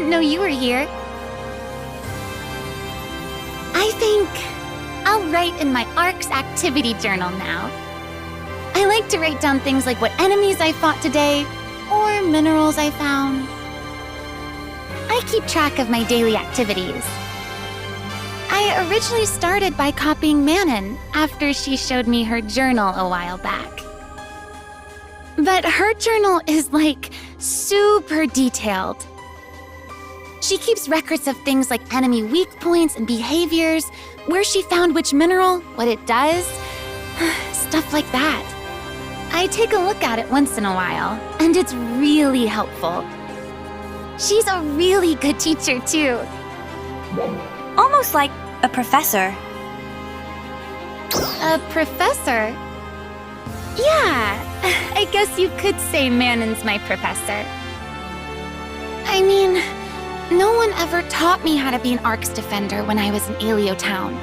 didn't know you were here. I think I'll write in my ARKS activity journal now. I like to write down things like what enemies I fought today, or minerals I found. I keep track of my daily activities. I originally started by copying Manon after she showed me her journal a while back. But her journal is like super detailed. She keeps records of things like enemy weak points and behaviors, where she found which mineral, what it does, stuff like that. I take a look at it once in a while, and it's really helpful. She's a really good teacher, too. Almost like a professor. A professor? Yeah, I guess you could say Manon's my professor. I mean, no one ever taught me how to be an ARKS defender when I was in Alio Town.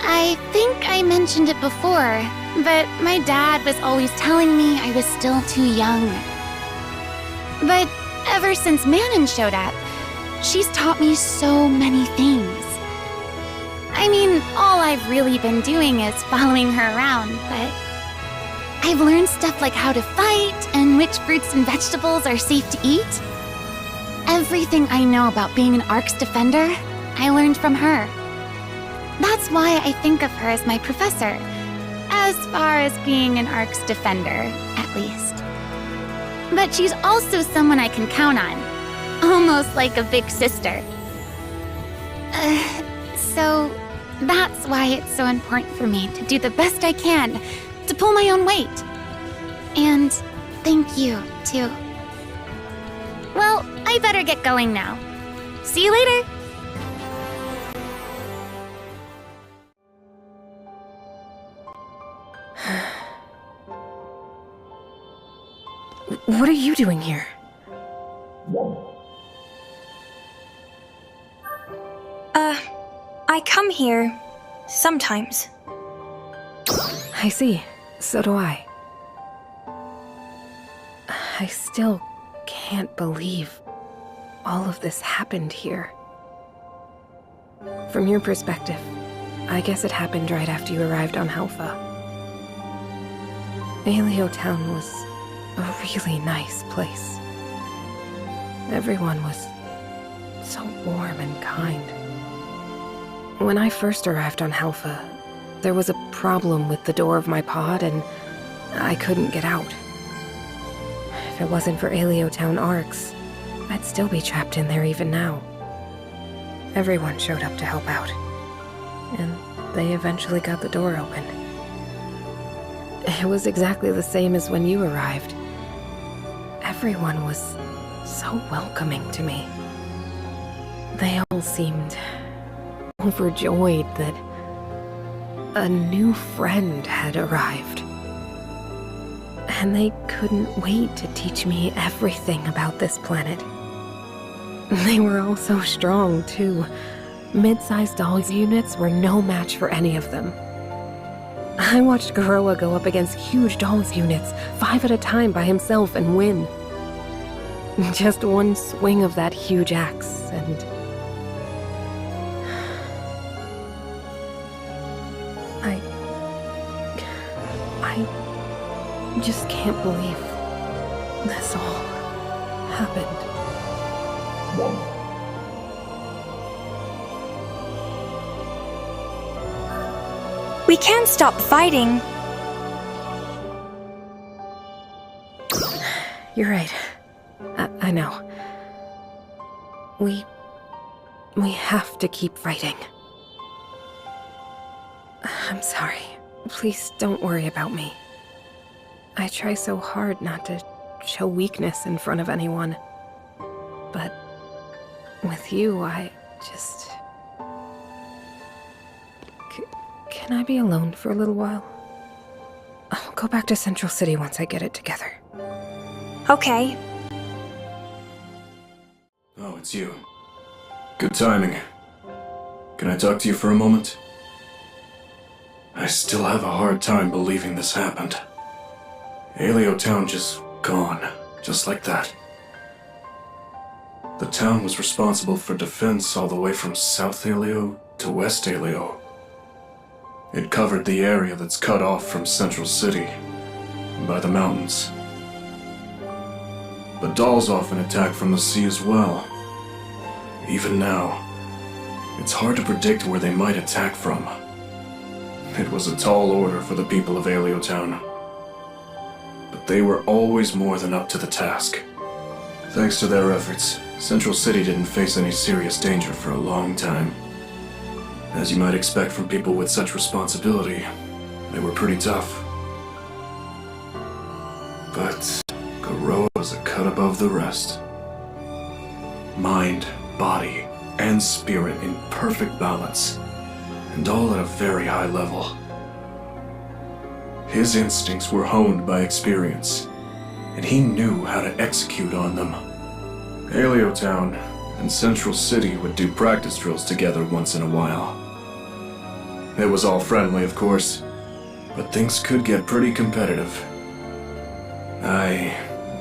I think I mentioned it before, but my dad was always telling me I was still too young. But ever since Manon showed up, she's taught me so many things. I mean, all I've really been doing is following her around, but I've learned stuff like how to fight and which fruits and vegetables are safe to eat. Everything I know about being an ARKS defender, I learned from her. That's why I think of her as my professor, as far as being an ARKS defender, at least. But she's also someone I can count on, almost like a big sister. So that's why it's so important for me to do the best I can to pull my own weight. And thank you, too. Well, I better get going now. See you later! What are you doing here? I come here sometimes. I see. So do I. I still can't believe all of this happened here. From your perspective, I guess it happened right after you arrived on Halpha. Alio Town was a really nice place. Everyone was so warm and kind. When I first arrived on Halpha, there was a problem with the door of my pod and I couldn't get out. If it wasn't for Alio Town ARKS, I'd still be trapped in there even now. Everyone showed up to help out, and they eventually got the door open. It was exactly the same as when you arrived. Everyone was so welcoming to me. They all seemed overjoyed that a new friend had arrived. And they couldn't wait to teach me everything about this planet. They were all so strong, too. Mid-sized dolls units were no match for any of them. I watched Garoa go up against huge dolls units, 5 at a time by himself, and win. Just one swing of that huge axe, and I just can't believe this all happened. We can't stop fighting. You're right. I know. We have to keep fighting. I'm sorry. Please don't worry about me. I try so hard not to show weakness in front of anyone. But with you, I just... Can I be alone for a little while? I'll go back to Central City once I get it together. Okay. Oh, it's you. Good timing. Can I talk to you for a moment? I still have a hard time believing this happened. Alio Town just gone, just like that. The town was responsible for defense all the way from South Aleo to West Aleo. It covered the area that's cut off from Central City by the mountains. But dolls often attack from the sea as well. Even now, it's hard to predict where they might attack from. It was a tall order for the people of Aleo Town, but they were always more than up to the task. Thanks to their efforts, Central City didn't face any serious danger for a long time. As you might expect from people with such responsibility, they were pretty tough. But Garo was a cut above the rest. Mind, body, and spirit in perfect balance, and all at a very high level. His instincts were honed by experience, and he knew how to execute on them. Aleo Town and Central City would do practice drills together once in a while. It was all friendly, of course, but things could get pretty competitive. I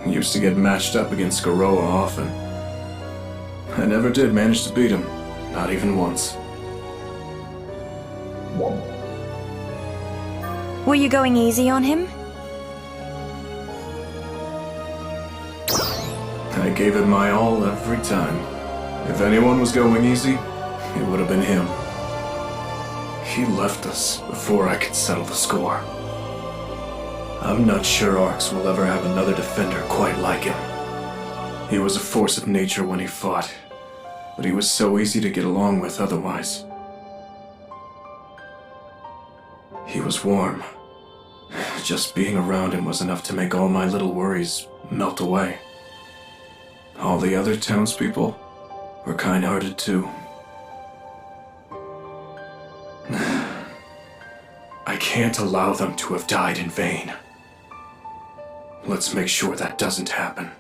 used to get matched up against Garoa often. I never did manage to beat him, not even once. Were you going easy on him? I gave it my all every time. If anyone was going easy, it would have been him. He left us before I could settle the score. I'm not sure ARKS will ever have another defender quite like him. He was a force of nature when he fought, but he was so easy to get along with otherwise. He was warm. Just being around him was enough to make all my little worries melt away. All the other townspeople were kind-hearted too. I can't allow them to have died in vain. Let's make sure that doesn't happen.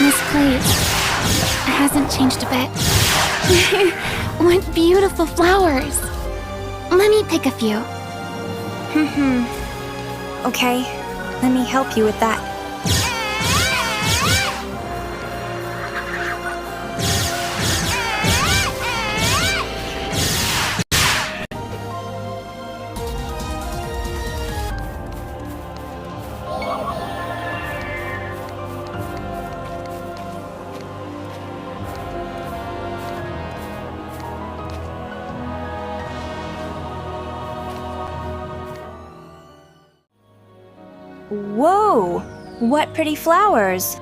This place hasn't changed a bit. What beautiful flowers. Let me pick a few. Okay, let me help you with that. Whoa! What pretty flowers!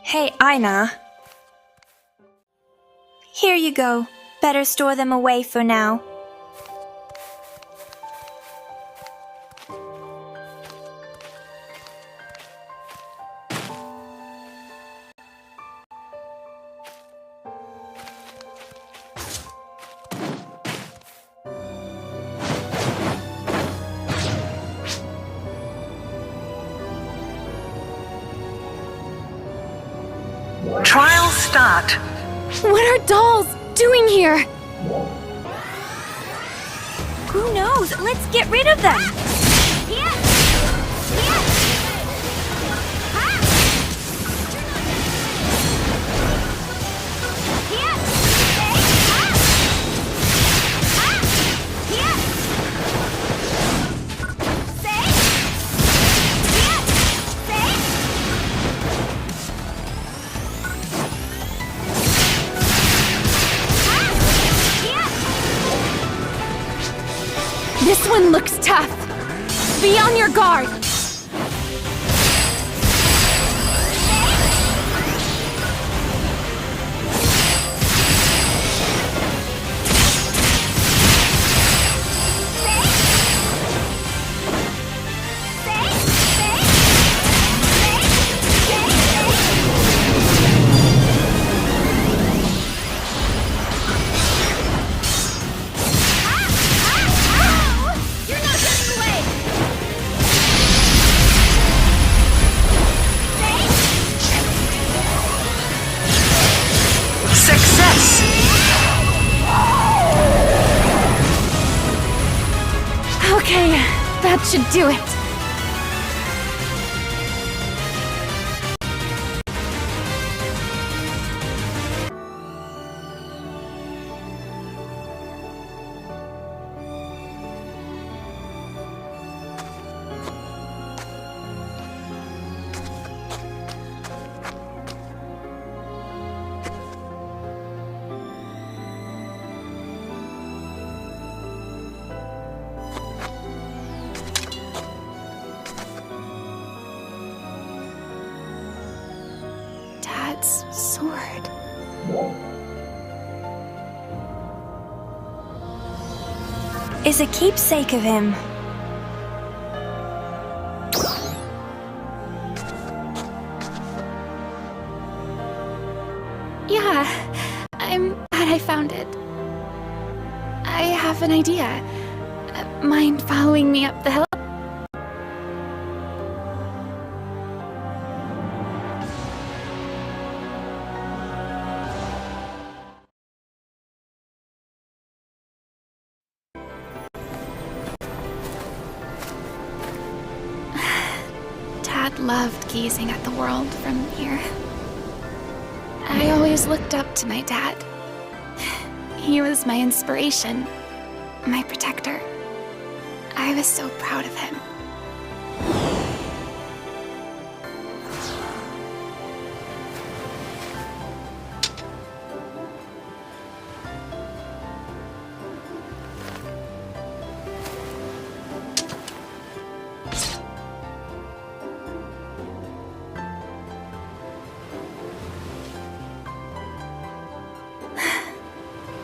Hey, Aina. Here you go. Better store them away for now. Trial start. What are dolls doing here? Who knows? Let's get rid of them! This one looks tough. Be on your guard. Yes! Okay, that should do it. Dad's sword. Is a keepsake of him. Yeah, I'm glad I found it. I have an idea. Mind following me up the hill? Dad loved gazing at the world from here. I always looked up to my dad. He was my inspiration, my protector. I was so proud of him.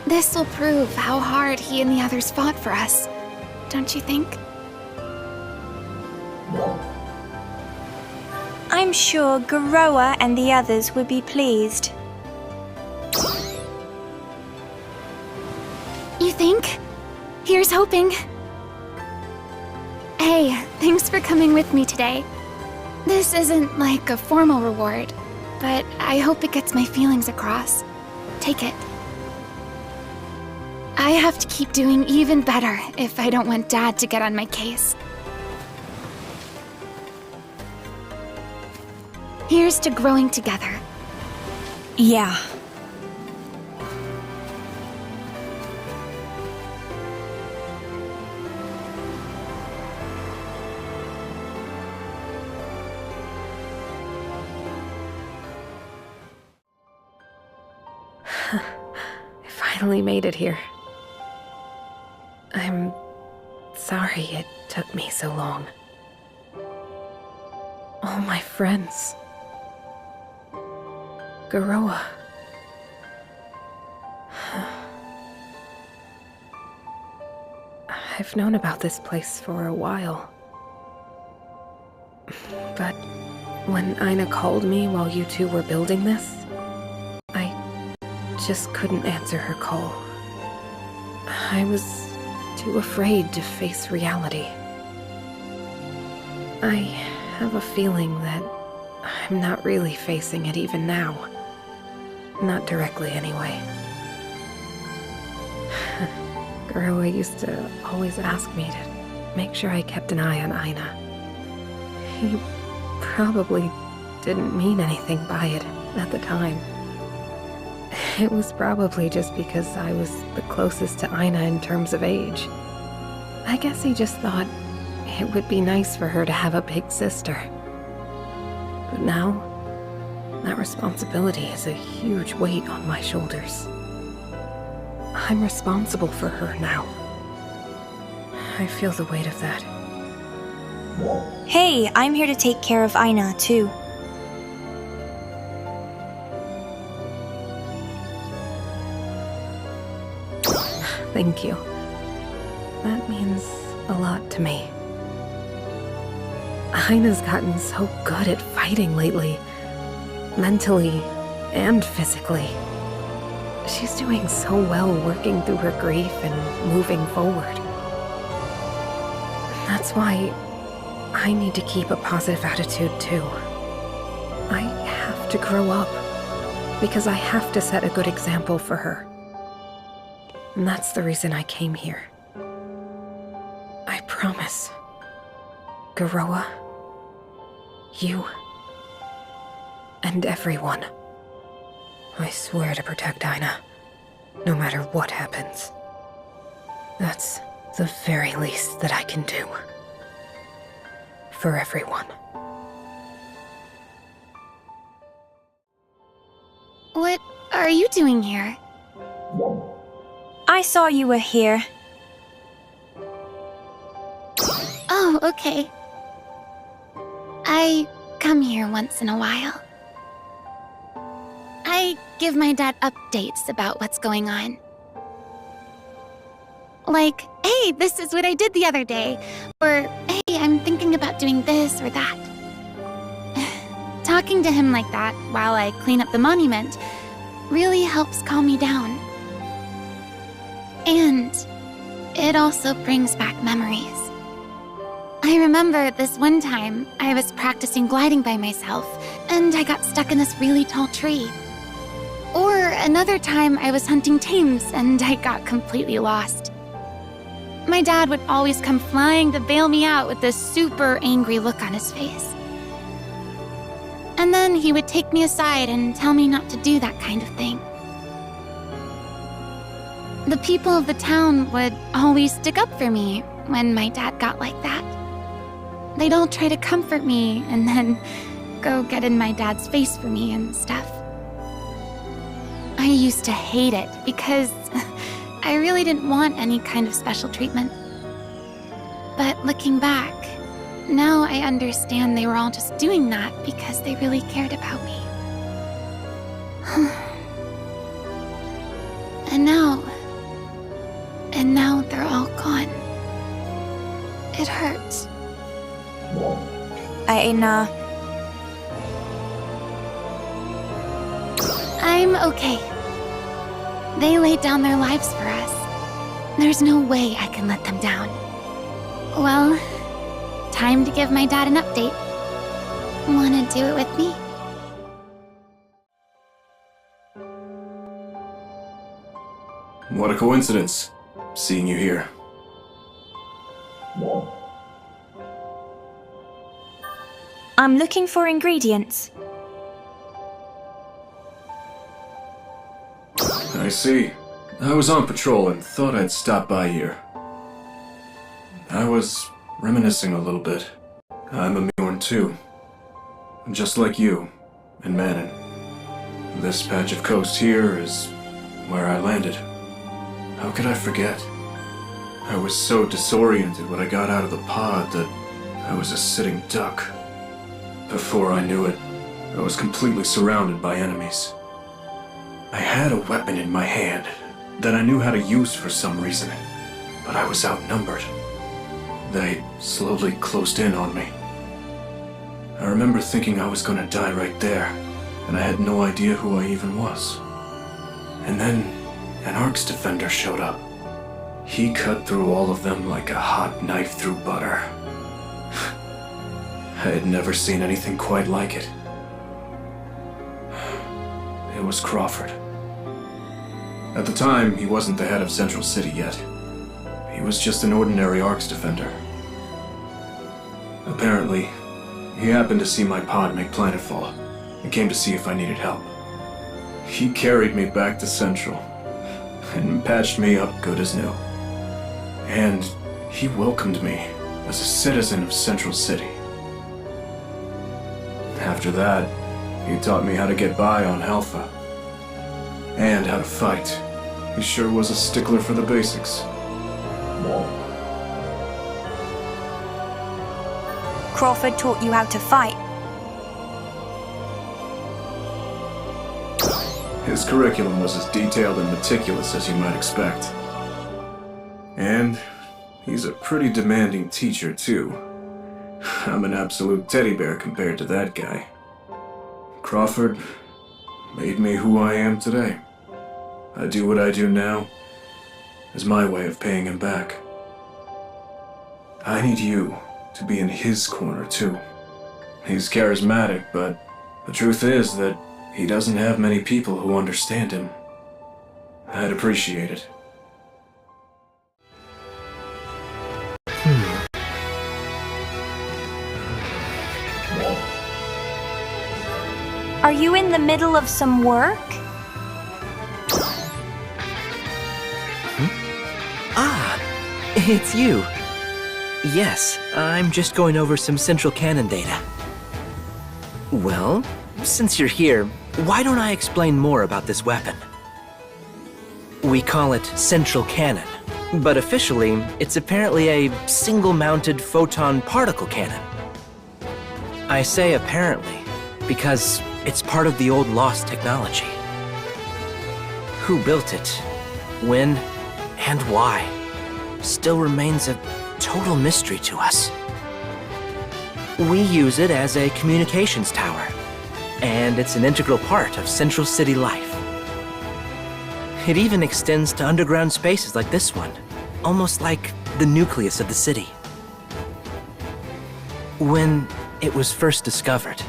This will prove how hard he and the others fought for us, don't you think? I'm sure Garoa and the others would be pleased. You think? Here's hoping. Hey, thanks for coming with me today. This isn't like a formal reward, but I hope it gets my feelings across. Take it. I have to keep doing even better if I don't want Dad to get on my case. Here's to growing together. Yeah. I finally made it here. I'm sorry it took me so long. All my friends. Garoa. I've known about this place for a while. But when Aina called me while you two were building this, I just couldn't answer her call. I was too afraid to face reality. I have a feeling that I'm not really facing it even now. Not directly, anyway. Garoa used to always ask me to make sure I kept an eye on Aina. He probably didn't mean anything by it at the time. It was probably just because I was the closest to Aina in terms of age. I guess he just thought it would be nice for her to have a big sister. But now, that responsibility is a huge weight on my shoulders. I'm responsible for her now. I feel the weight of that. Hey, I'm here to take care of Aina, too. Thank you. That means a lot to me. Aina's gotten so good at fighting lately. Mentally and physically. She's doing so well working through her grief and moving forward. That's why I need to keep a positive attitude too. I have to grow up. because I have to set a good example for her. And that's the reason I came here. I promise. Garoa, you, and everyone. I swear to protect Aina, no matter what happens. That's the very least that I can do. For everyone. What are you doing here? I saw you were here. Oh, okay. I come here once in a while. I give my dad updates about what's going on. Like, hey, this is what I did the other day. Or, hey, I'm thinking about doing this or that. Talking to him like that while I clean up the monument really helps calm me down. And it also brings back memories. I remember this one time I was practicing gliding by myself and I got stuck in this really tall tree. Or another time I was hunting tames and I got completely lost. My dad would always come flying to bail me out with this super angry look on his face. And then he would take me aside and tell me not to do that kind of thing. The people of the town would always stick up for me when my dad got like that. They'd all try to comfort me and then go get in my dad's face for me and stuff. I used to hate it because I really didn't want any kind of special treatment. But looking back, now I understand they were all just doing that because they really cared about me. And now they're all gone. It hurts. Aina. I'm okay. They laid down their lives for us. There's no way I can let them down. Well, time to give my dad an update. Wanna do it with me? What a coincidence, seeing you here. I'm looking for ingredients. I see. I was on patrol and thought I'd stop by here. I was reminiscing a little bit. I'm a Mjorn too. Just like you and Manon. This patch of coast here is where I landed. How could I forget? I was so disoriented when I got out of the pod that I was a sitting duck. Before I knew it, I was completely surrounded by enemies. I had a weapon in my hand that I knew how to use for some reason, but I was outnumbered. They slowly closed in on me. I remember thinking I was gonna die right there, and I had no idea who I even was. And then an ARKS defender showed up. He cut through all of them like a hot knife through butter. I had never seen anything quite like it. It was Crawford. At the time, he wasn't the head of Central City yet. He was just an ordinary ARKS defender. Apparently, he happened to see my pod make planetfall and came to see if I needed help. He carried me back to Central and patched me up good as new. And he welcomed me as a citizen of Central City. After that, he taught me how to get by on Alpha. And how to fight. He sure was a stickler for the basics. Crawford taught you how to fight. His curriculum was as detailed and meticulous as you might expect. And he's a pretty demanding teacher, too. I'm an absolute teddy bear compared to that guy. Crawford made me who I am today. I do what I do now as my way of paying him back. I need you to be in his corner, too. He's charismatic, but the truth is that He doesn't have many people who understand him. I'd appreciate it. Are you in the middle of some work? Ah, it's you. Yes, I'm just going over some Central Cannon data. Well, since you're here, why don't I explain more about this weapon? We call it Central Cannon, but officially, it's apparently a single-mounted photon particle cannon. I say apparently because it's part of the old lost technology. Who built it, when, and why still remains a total mystery to us. We use it as a communications tower, and it's an integral part of Central City life. It even extends to underground spaces like this one, almost like the nucleus of the city. When it was first discovered,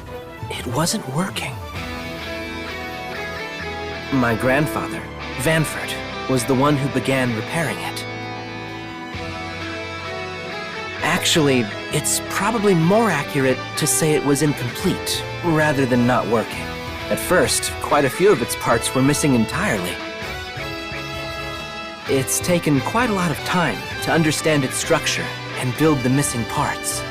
it wasn't working. My grandfather, Vanford, was the one who began repairing it. Actually, it's probably more accurate to say it was incomplete, rather than not working. At first, quite a few of its parts were missing entirely. It's taken quite a lot of time to understand its structure and build the missing parts.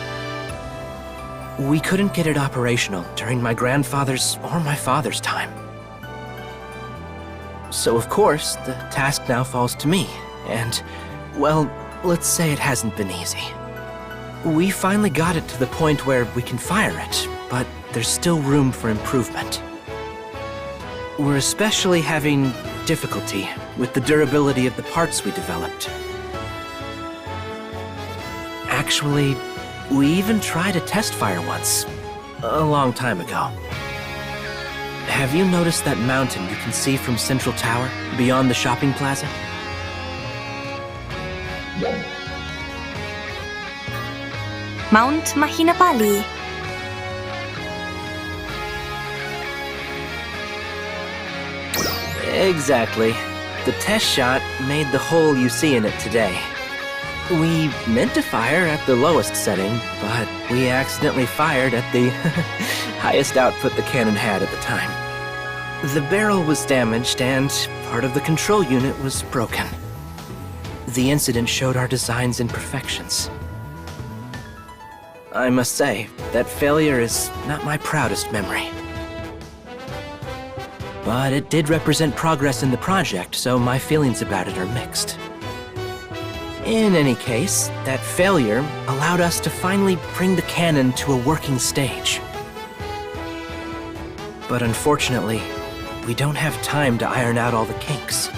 We couldn't get it operational during my grandfather's or my father's time. So of course, the task now falls to me, and, well, let's say it hasn't been easy. We finally got it to the point where we can fire it, but there's still room for improvement. We're especially having difficulty with the durability of the parts we developed. Actually, we even tried a test fire once, a long time ago. Have you noticed that mountain you can see from Central Tower, beyond the shopping plaza? Mount Mahinapali. Exactly. The test shot made the hole you see in it today. We meant to fire at the lowest setting, but we accidentally fired at the highest output the cannon had at the time. The barrel was damaged and part of the control unit was broken. The incident showed our design's imperfections. I must say, that failure is not my proudest memory. But it did represent progress in the project, so my feelings about it are mixed. In any case, that failure allowed us to finally bring the cannon to a working stage. But unfortunately, we don't have time to iron out all the kinks.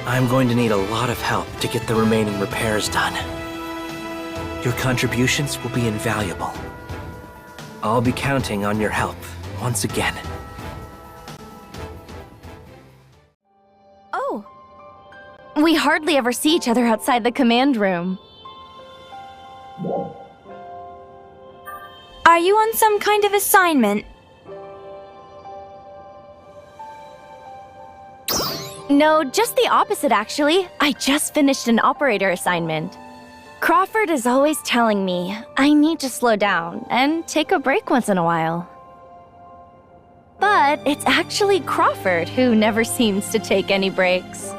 I'm going to need a lot of help to get the remaining repairs done. Your contributions will be invaluable. I'll be counting on your help once again. Oh! We hardly ever see each other outside the command room. Are you on some kind of assignment? No, just the opposite actually. I just finished an operator assignment. Crawford is always telling me I need to slow down and take a break once in a while. But it's actually Crawford who never seems to take any breaks.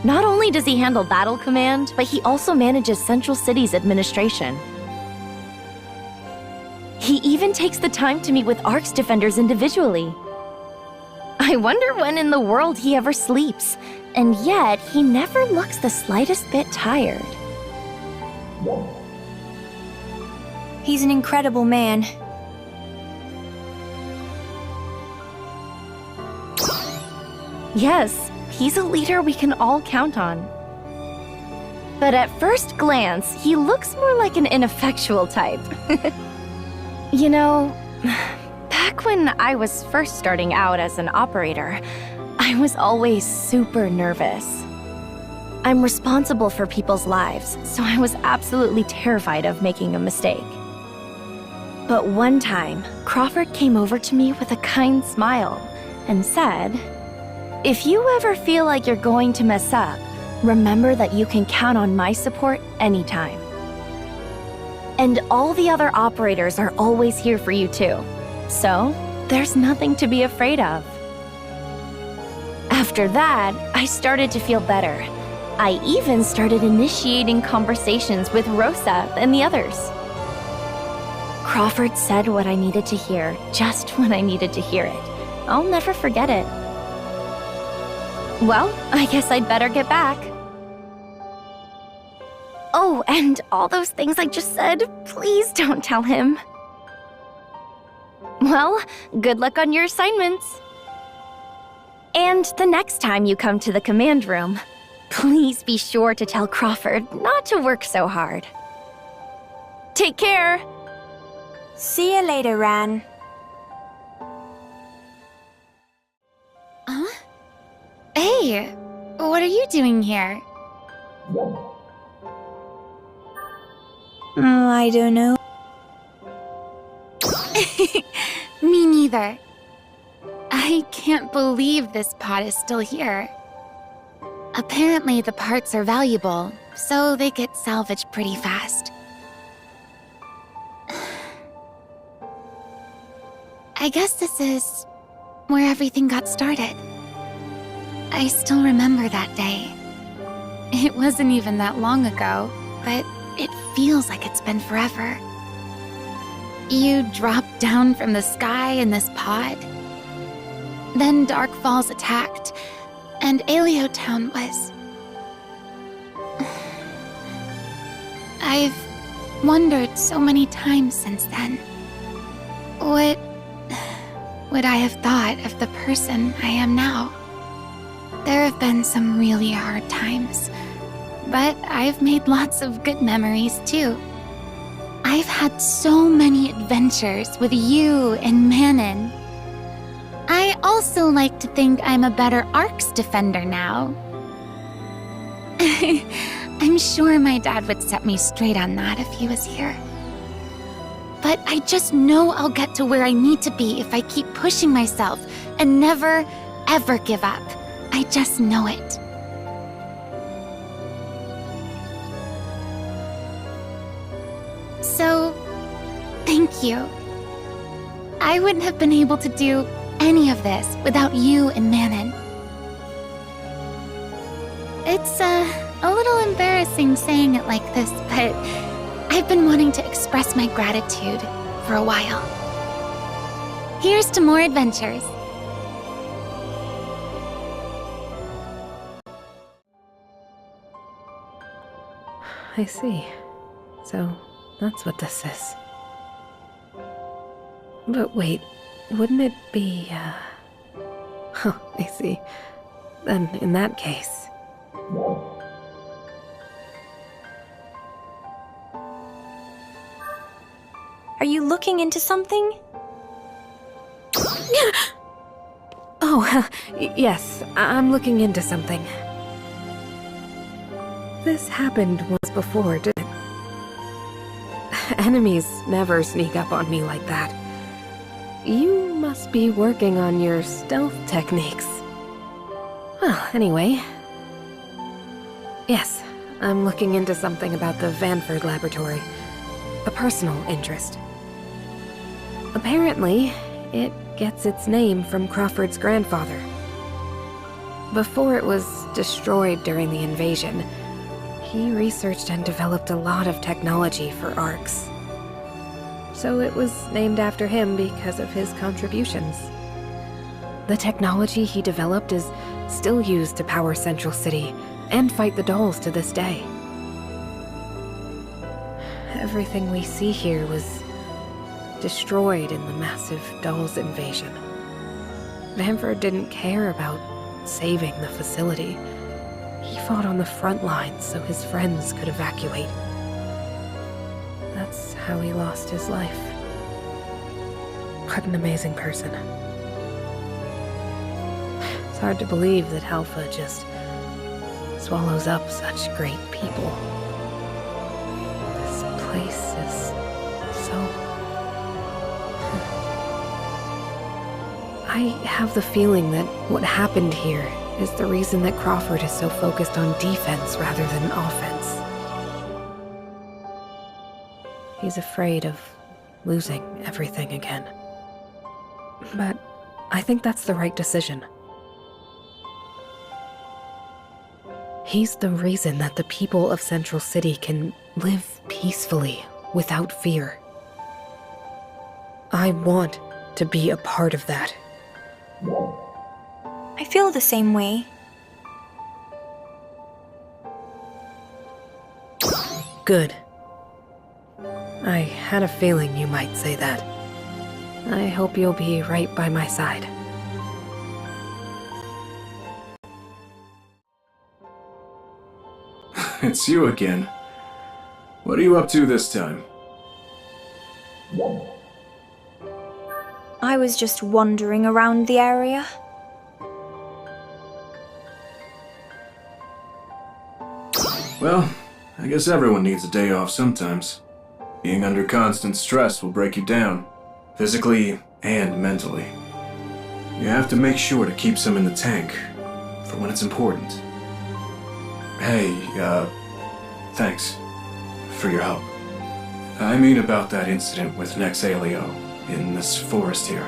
Not only does he handle Battle Command, but he also manages Central City's administration. He even takes the time to meet with ARKS defenders individually. I wonder when in the world he ever sleeps, and yet he never looks the slightest bit tired. He's an incredible man. Yes, he's a leader we can all count on. But at first glance, he looks more like an ineffectual type. You know, back when I was first starting out as an operator, I was always super nervous. I'm responsible for people's lives, so I was absolutely terrified of making a mistake. But one time, Crawford came over to me with a kind smile and said, "If you ever feel like you're going to mess up, remember that you can count on my support anytime. And all the other operators are always here for you too. So, there's nothing to be afraid of." After that, I started to feel better. I even started initiating conversations with Rosa and the others. Crawford said what I needed to hear, just when I needed to hear it. I'll never forget it. Well, I guess I'd better get back. Oh, and all those things I just said, please don't tell him. Well, good luck on your assignments. And the next time you come to the command room, please be sure to tell Crawford not to work so hard. Take care! See you later, Ran. Huh? Hey, what are you doing here? I don't know. Me neither. I can't believe this pod is still here. Apparently the parts are valuable, so they get salvaged pretty fast. I guess this is where everything got started. I still remember that day. It wasn't even that long ago, but it feels like it's been forever. You dropped down from the sky in this pod. Then Dark Falls attacked, and Aleo Town was... I've wondered so many times since then. What would I have thought of the person I am now? There have been some really hard times, but I've made lots of good memories too. I've had so many adventures with you and Manon. I also like to think I'm a better ARKS defender now. I'm sure my dad would set me straight on that if he was here. But I just know I'll get to where I need to be if I keep pushing myself and never, ever give up. I just know it. So, thank you. I wouldn't have been able to do any of this without you and Manon. It's a little embarrassing saying it like this, but I've been wanting to express my gratitude for a while. Here's to more adventures. I see. So, that's what this is. But wait, wouldn't it be, Huh, I see. Then, in that case... Are you looking into something? Oh, yes, I'm looking into something. This happened once before, didn't it? Enemies never sneak up on me like that. You must be working on your stealth techniques. Well, anyway... Yes, I'm looking into something about the Vanford Laboratory. A personal interest. Apparently, it gets its name from Crawford's grandfather. Before it was destroyed during the invasion, he researched and developed a lot of technology for ARKS. So it was named after him because of his contributions. The technology he developed is still used to power Central City and fight the dolls to this day. Everything we see here was destroyed in the massive dolls invasion. Vanford didn't care about saving the facility. He fought on the front lines so his friends could evacuate. That's how he lost his life. What an amazing person. It's hard to believe that Alpha just swallows up such great people. This place is so I have the feeling that what happened here is the reason that Crawford is so focused on defense rather than offense. He's afraid of losing everything again. But I think that's the right decision. He's the reason that the people of Central City can live peacefully without fear. I want to be a part of that. I feel the same way. Good. I had a feeling you might say that. I hope you'll be right by my side. It's you again. What are you up to this time? I was just wandering around the area. Well, I guess everyone needs a day off sometimes. Being under constant stress will break you down, physically and mentally. You have to make sure to keep some in the tank, for when it's important. Hey, thanks for your help. I mean about that incident with Nexalio in this forest here.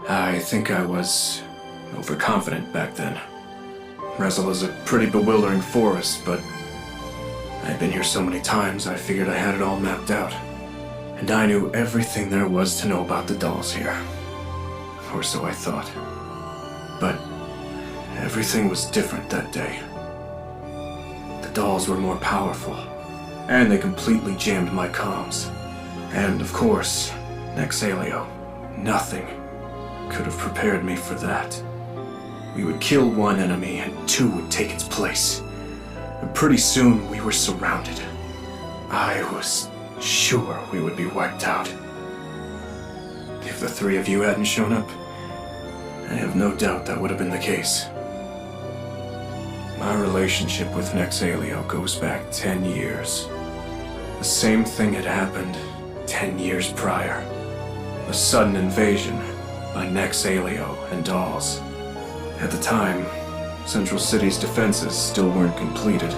I think I was overconfident back then. Rezel is a pretty bewildering forest, but I've been here so many times I figured I had it all mapped out. And I knew everything there was to know about the dolls here. Or so I thought. But everything was different that day. The dolls were more powerful, and they completely jammed my comms. And of course, Nexalio. Nothing could have prepared me for that. We would kill one enemy and two would take its place. And pretty soon we were surrounded. I was sure we would be wiped out. If the three of you hadn't shown up, I have no doubt that would have been the case. My relationship with Nexalio goes back 10 years. The same thing had happened 10 years prior. A sudden invasion by Nexalio and dolls. At the time, Central City's defenses still weren't completed.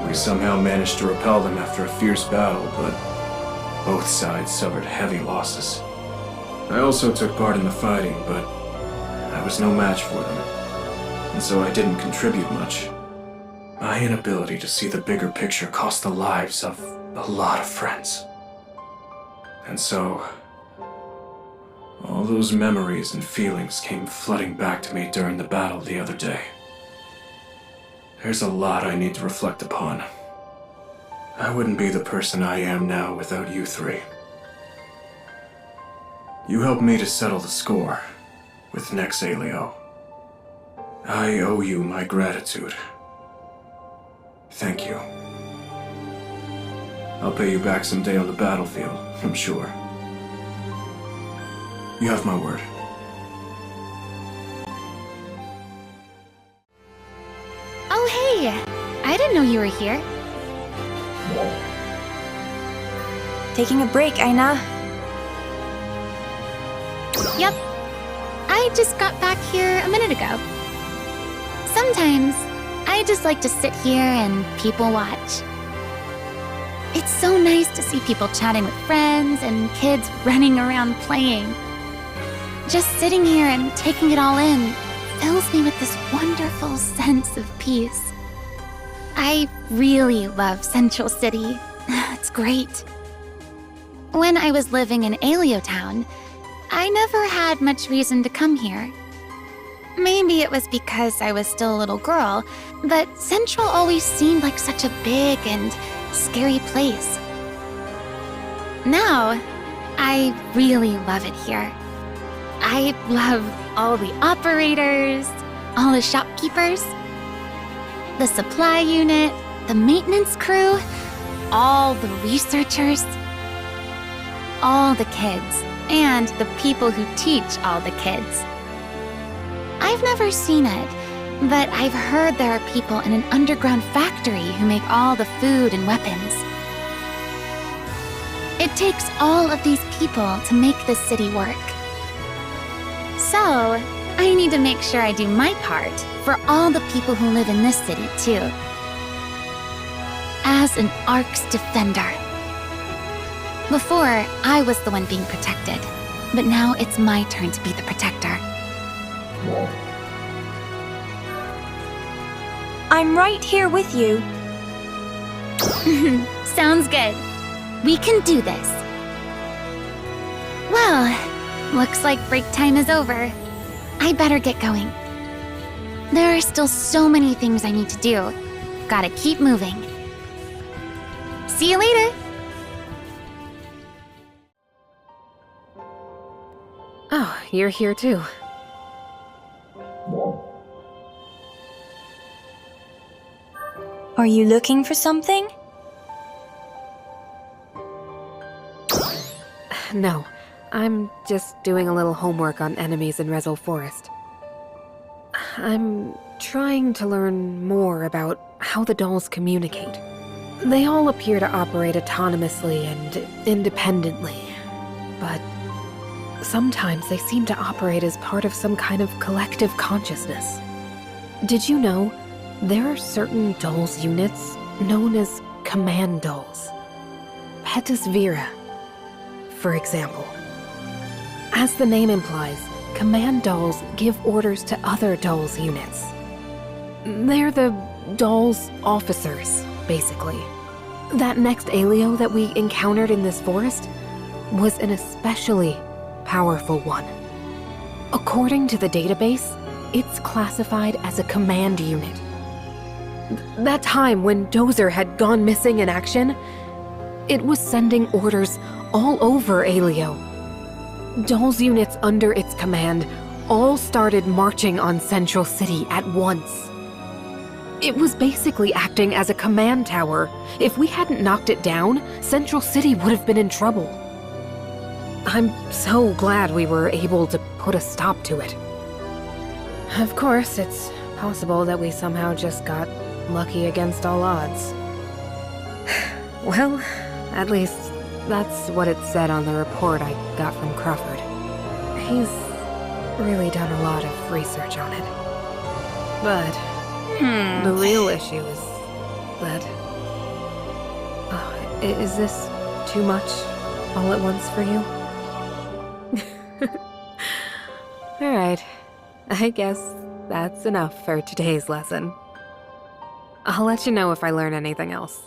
We somehow managed to repel them after a fierce battle, but both sides suffered heavy losses. I also took part in the fighting, but I was no match for them, and so I didn't contribute much. My inability to see the bigger picture cost the lives of a lot of friends. And so, all those memories and feelings came flooding back to me during the battle the other day. There's a lot I need to reflect upon. I wouldn't be the person I am now without you three. You helped me to settle the score with Nexalio. I owe you my gratitude. Thank you. I'll pay you back someday on the battlefield, I'm sure. You have my word. Oh, hey! I didn't know you were here. Taking a break, Aina. Yep. I just got back here a minute ago. Sometimes, I just like to sit here and people watch. It's so nice to see people chatting with friends and kids running around playing. Just sitting here and taking it all in fills me with this wonderful sense of peace. I really love Central City. It's great. When I was living in Aleo Town, I never had much reason to come here. Maybe it was because I was still a little girl, but Central always seemed like such a big and scary place. Now, I really love it here. I love all the operators, all the shopkeepers, the supply unit, the maintenance crew, all the researchers, all the kids, and the people who teach all the kids. I've never seen it, but I've heard there are people in an underground factory who make all the food and weapons. It takes all of these people to make this city work. So, I need to make sure I do my part for all the people who live in this city, too. As an ARKS defender. Before, I was the one being protected, but now it's my turn to be the protector. I'm right here with you. Sounds good. We can do this. Well, looks like break time is over. I better get going. There are still so many things I need to do. Gotta keep moving. See you later! Oh, you're here too. Are you looking for something? No, I'm just doing a little homework on enemies in Rezel Forest. I'm trying to learn more about how the dolls communicate. They all appear to operate autonomously and independently, but sometimes they seem to operate as part of some kind of collective consciousness. Did you know there are certain dolls units known as command dolls? Petus Vera, for example. As the name implies, command dolls give orders to other dolls units. They're the dolls' officers, basically. That next Alio that we encountered in this forest was an especially powerful one. According to the database, it's classified as a command unit. That time when Dozer had gone missing in action, it was sending orders all over Alio. Dolls units under its command all started marching on Central City at once. It was basically acting as a command tower. If we hadn't knocked it down, Central City would have been in trouble. I'm so glad we were able to put a stop to it. Of course, it's possible that we somehow just got lucky against all odds. Well, at least that's what it said on the report I got from Crawford. He's really done a lot of research on it. But the real issue is that... is this too much all at once for you? Alright, I guess that's enough for today's lesson. I'll let you know if I learn anything else.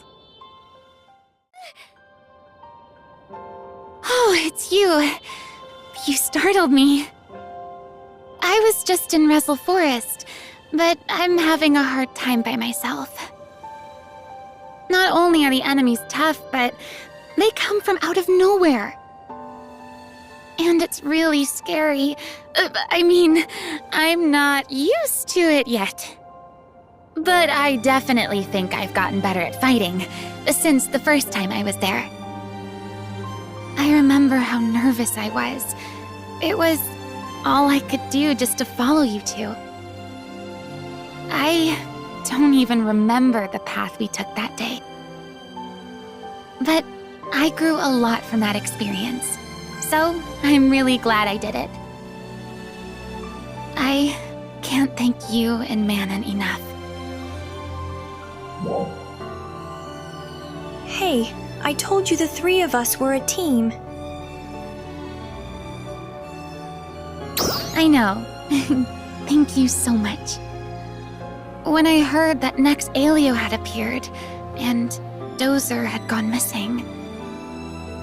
Oh, it's you. You startled me. I was just in Rezel Forest, but I'm having a hard time by myself. Not only are the enemies tough, but they come from out of nowhere. And it's really scary. I mean, I'm not used to it yet. But I definitely think I've gotten better at fighting since the first time I was there. I remember how nervous I was. It was all I could do just to follow you two. I don't even remember the path we took that day. But I grew a lot from that experience, so I'm really glad I did it. I can't thank you and Manon enough. Hey, I told you the three of us were a team. I know. Thank you so much. When I heard that next Alio had appeared, and Dozer had gone missing,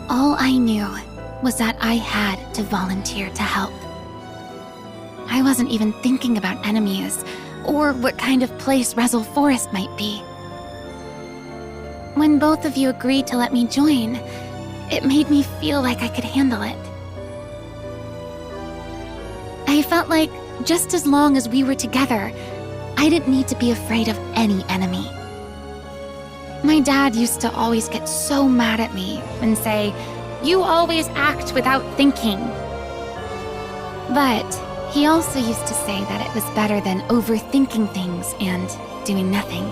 all I knew was that I had to volunteer to help. I wasn't even thinking about enemies, or what kind of place Rezel Forest might be. When both of you agreed to let me join, it made me feel like I could handle it. I felt like just as long as we were together, I didn't need to be afraid of any enemy. My dad used to always get so mad at me and say, "You always act without thinking." But he also used to say that it was better than overthinking things and doing nothing.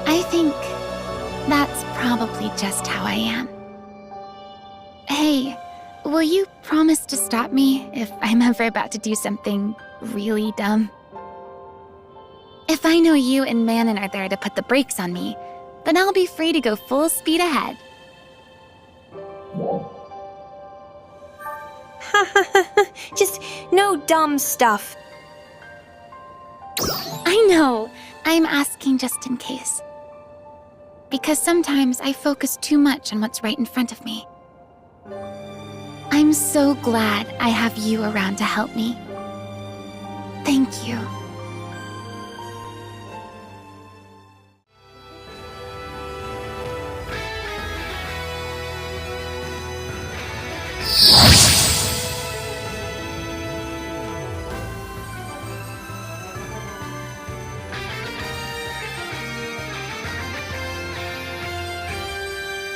I think that's probably just how I am. Hey, will you promise to stop me if I'm ever about to do something really dumb? If I know you and Manon are there to put the brakes on me, then I'll be free to go full speed ahead. Just no dumb stuff. I know. I'm asking just in case. Because sometimes I focus too much on what's right in front of me. I'm so glad I have you around to help me. Thank you.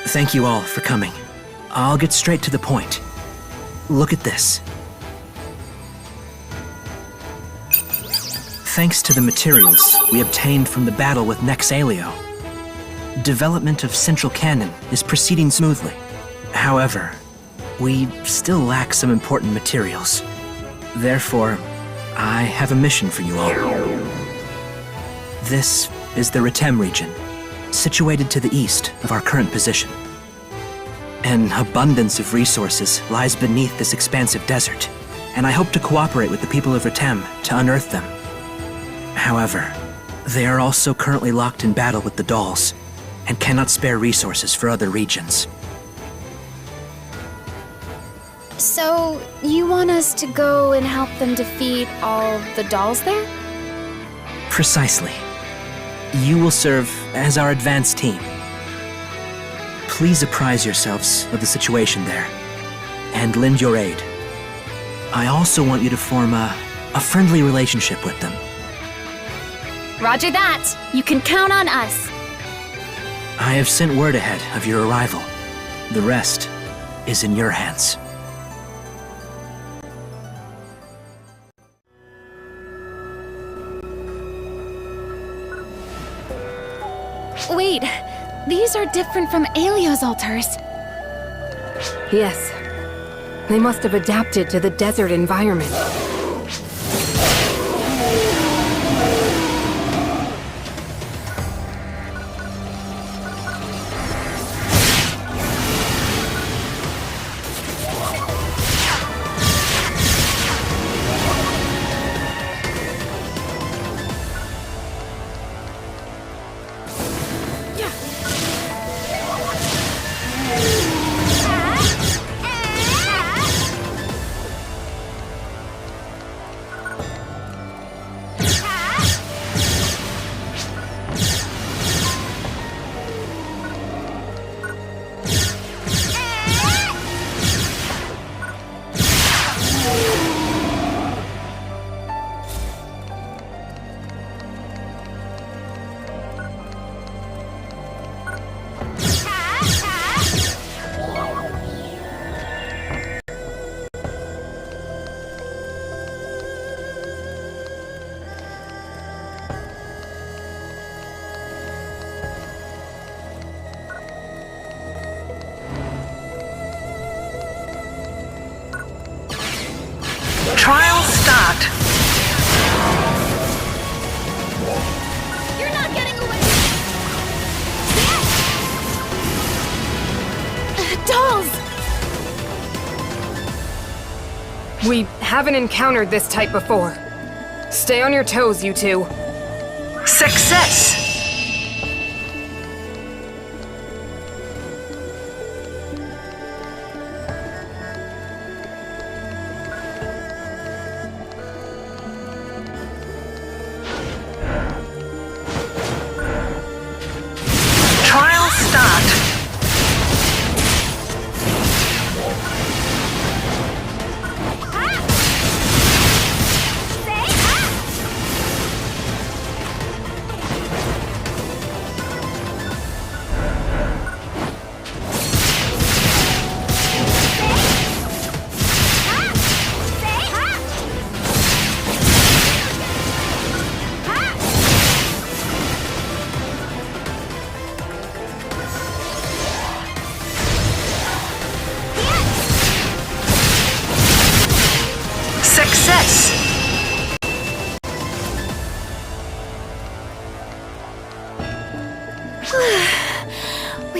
Thank you all for coming. I'll get straight to the point. Look at this. Thanks to the materials we obtained from the battle with Nexalio, development of Central Cannon is proceeding smoothly. However, we still lack some important materials. Therefore, I have a mission for you all. This is the Retem region, situated to the east of our current position. An abundance of resources lies beneath this expansive desert, and I hope to cooperate with the people of Retem to unearth them. However, they are also currently locked in battle with the dolls, and cannot spare resources for other regions. So, you want us to go and help them defeat all the dolls there? Precisely. You will serve as our advance team. Please apprise yourselves of the situation there, and lend your aid. I also want you to form a friendly relationship with them. Roger that! You can count on us! I have sent word ahead of your arrival. The rest is in your hands. Wait, these are different from Aelio's altars. Yes. They must have adapted to the desert environment. Trial start. You're not getting away! Dolls! We haven't encountered this type before. Stay on your toes, you two. Success. Trial start.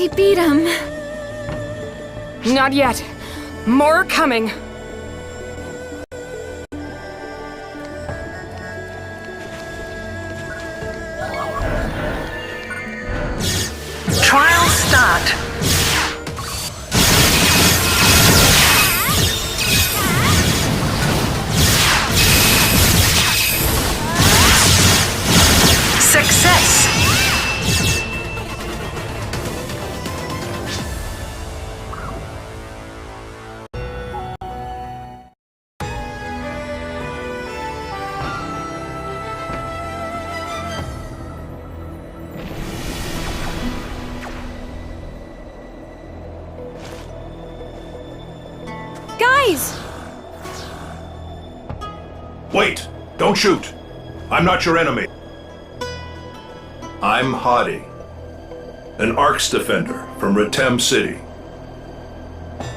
We beat him. Not yet. More are coming. Trial start. Success. Guys! Wait! Don't shoot! I'm not your enemy. I'm Hadi, an ARKS defender from Retem City.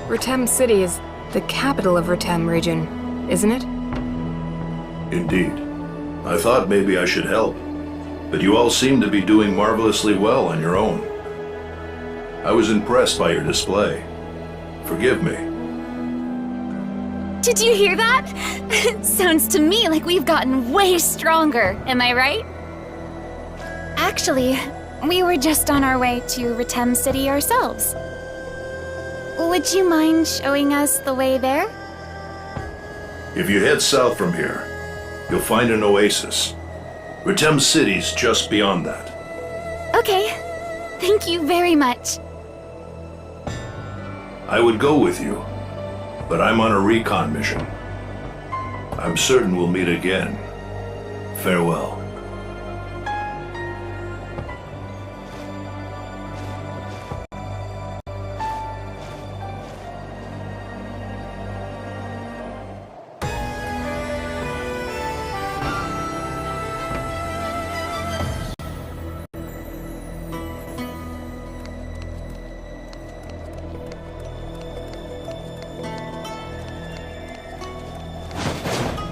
Retem City is the capital of Retem region, isn't it? Indeed. I thought maybe I should help, but you all seem to be doing marvelously well on your own. I was impressed by your display. Forgive me. Did you hear that? Sounds to me like we've gotten way stronger, am I right? Actually, we were just on our way to Retem City ourselves. Would you mind showing us the way there? If you head south from here, you'll find an oasis. Retem City's just beyond that. Okay. Thank you very much. I would go with you, but I'm on a recon mission. I'm certain we'll meet again. Farewell.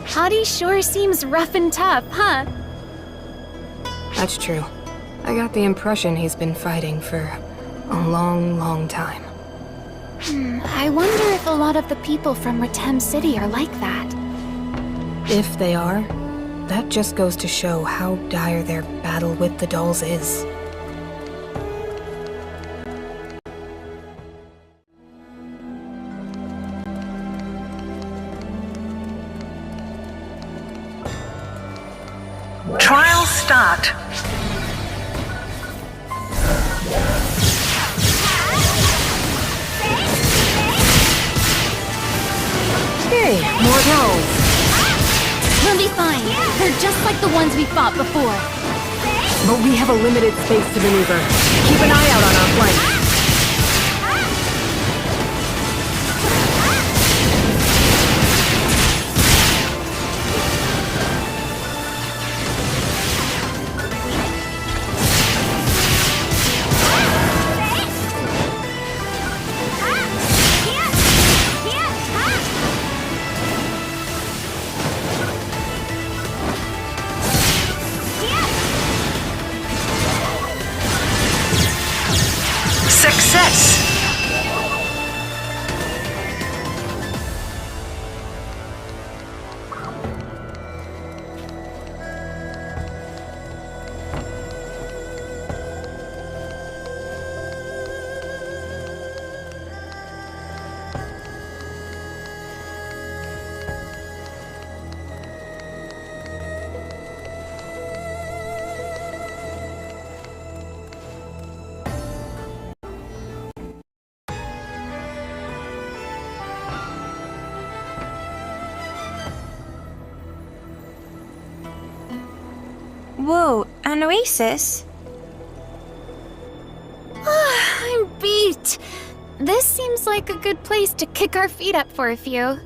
Hadi sure seems rough and tough, huh? That's true. I got the impression he's been fighting for a long, long time. I wonder if a lot of the people from Retem City are like that. If they are, that just goes to show how dire their battle with the dolls is. Trial start. Hey, more dolls! We'll be fine. They're just like the ones we fought before. But we have a limited space to maneuver. Keep an eye out on our flank. Success! Whoa, an oasis? I'm beat. This seems like a good place to kick our feet up for a few.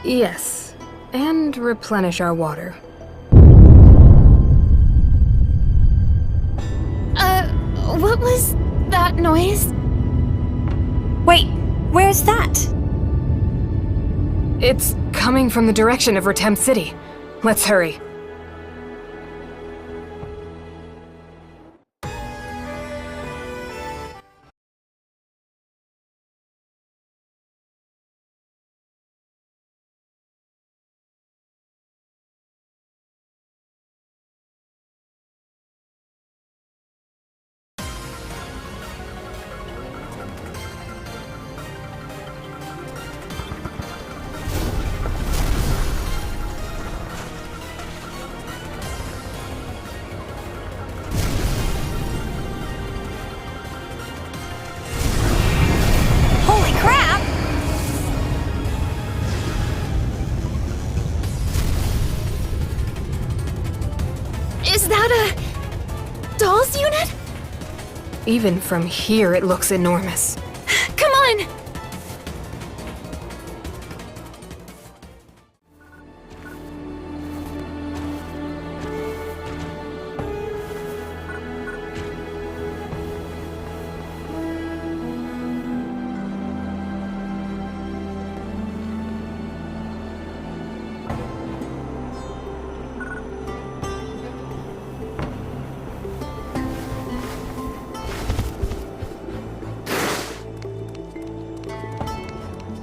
Yes, and replenish our water. What was that noise? Wait, where's that? It's coming from the direction of Retem City. Let's hurry. Even from here, it looks enormous. Come on!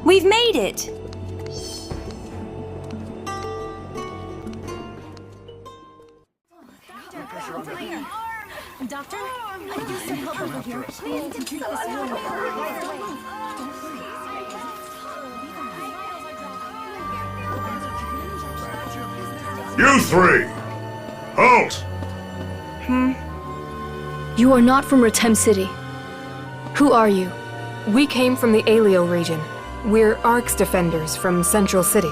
We've made it! You three! Halt! You are not from Ratem City. Who are you? We came from the Aleo region. We're ARKS defenders from Central City.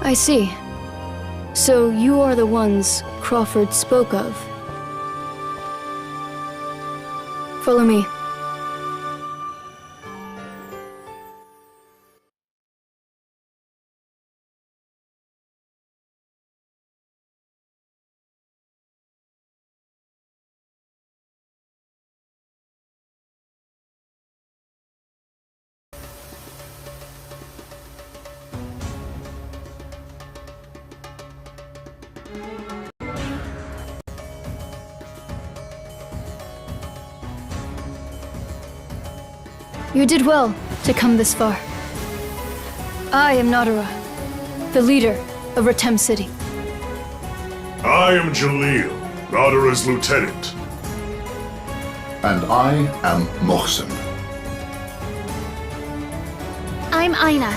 I see. So you are the ones Crawford spoke of. Follow me. You did well to come this far. I am Nadara, the leader of Ratem City. I am Jalil, Nadara's lieutenant. And I am Mohsen. I'm Aina,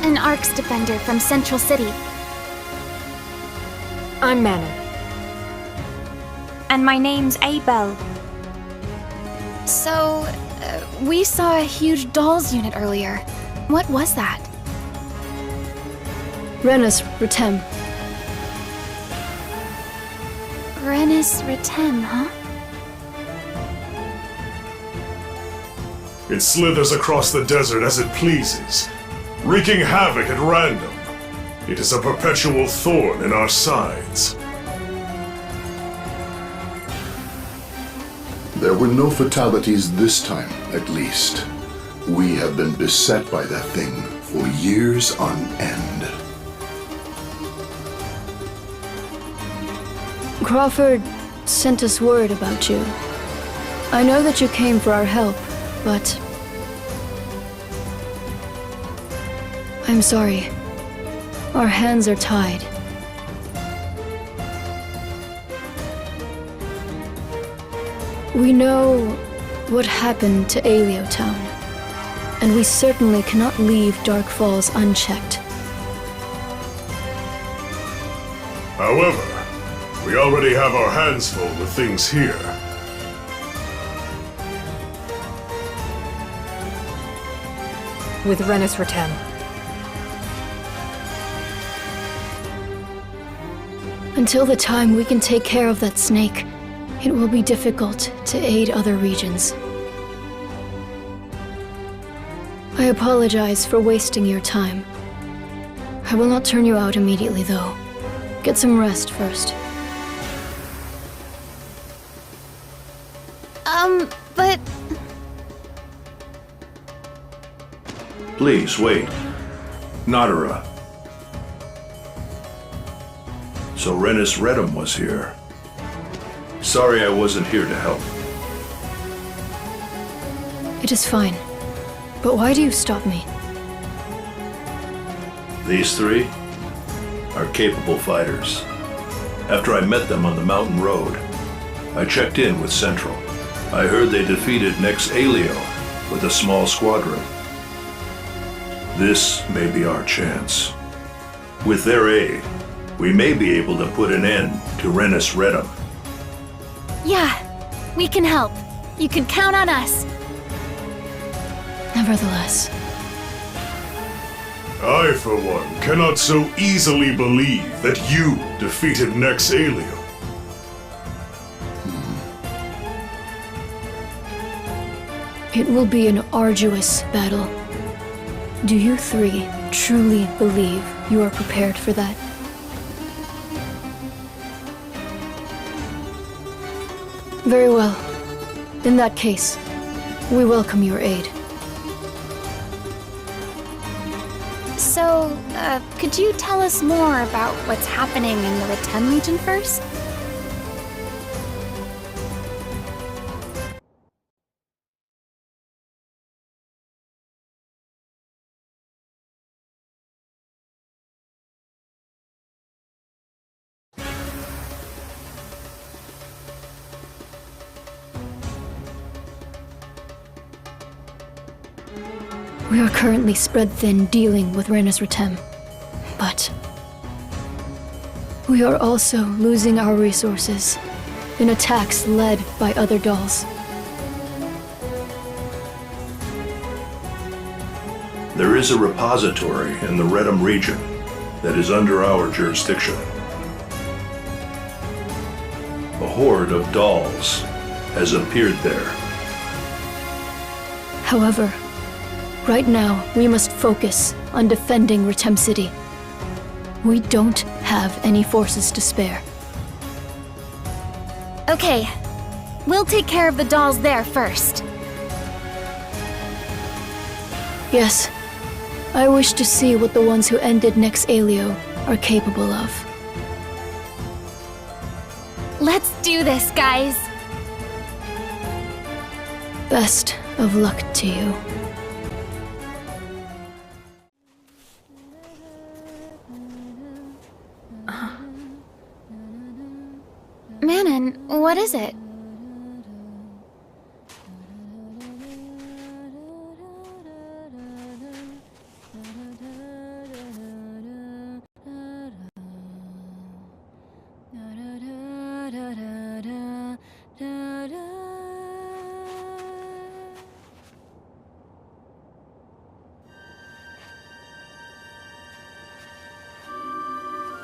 an ARKS defender from Central City. I'm Manon. And my name's Abel. So, we saw a huge dolls unit earlier. What was that? Renus Ratem. Renus Ratem, huh? It slithers across the desert as it pleases, wreaking havoc at random. It is a perpetual thorn in our sides. There were no fatalities this time, at least. We have been beset by that thing for years on end. Crawford sent us word about you. I know that you came for our help, but I'm sorry. Our hands are tied. We know what happened to Aleo Town, and we certainly cannot leave Dark Falls unchecked. However, we already have our hands full with things here. With Renus Ratem. Until the time we can take care of that snake, it will be difficult to aid other regions. I apologize for wasting your time. I will not turn you out immediately, though. Get some rest first. But Please, wait. Nadara. So Renus Redham was here. Sorry I wasn't here to help. It is fine. But why do you stop me? These three are capable fighters. After I met them on the mountain road, I checked in with Central. I heard they defeated Nex Aleo with a small squadron. This may be our chance. With their aid, we may be able to put an end to Renus Redham. yeah, we can help. You can count on us. Nevertheless, I, for one, cannot so easily believe that you defeated Nex Aleo. It will be an arduous battle. Do you three truly believe you are prepared for that? Very well. In that case, we welcome your aid. So, could you tell us more about what's happening in the Retem Legion first? We are currently spread thin dealing with Renus Retem, but we are also losing our resources in attacks led by other dolls. There is a repository in the Retem region that is under our jurisdiction. A horde of dolls has appeared there. However, right now we must focus on defending Retem City. We don't have any forces to spare. Okay, we'll take care of the dolls there first. Yes, I wish to see what the ones who ended Nex Aelio are capable of. Let's do this, guys! Best of luck to you. Manon, what is it?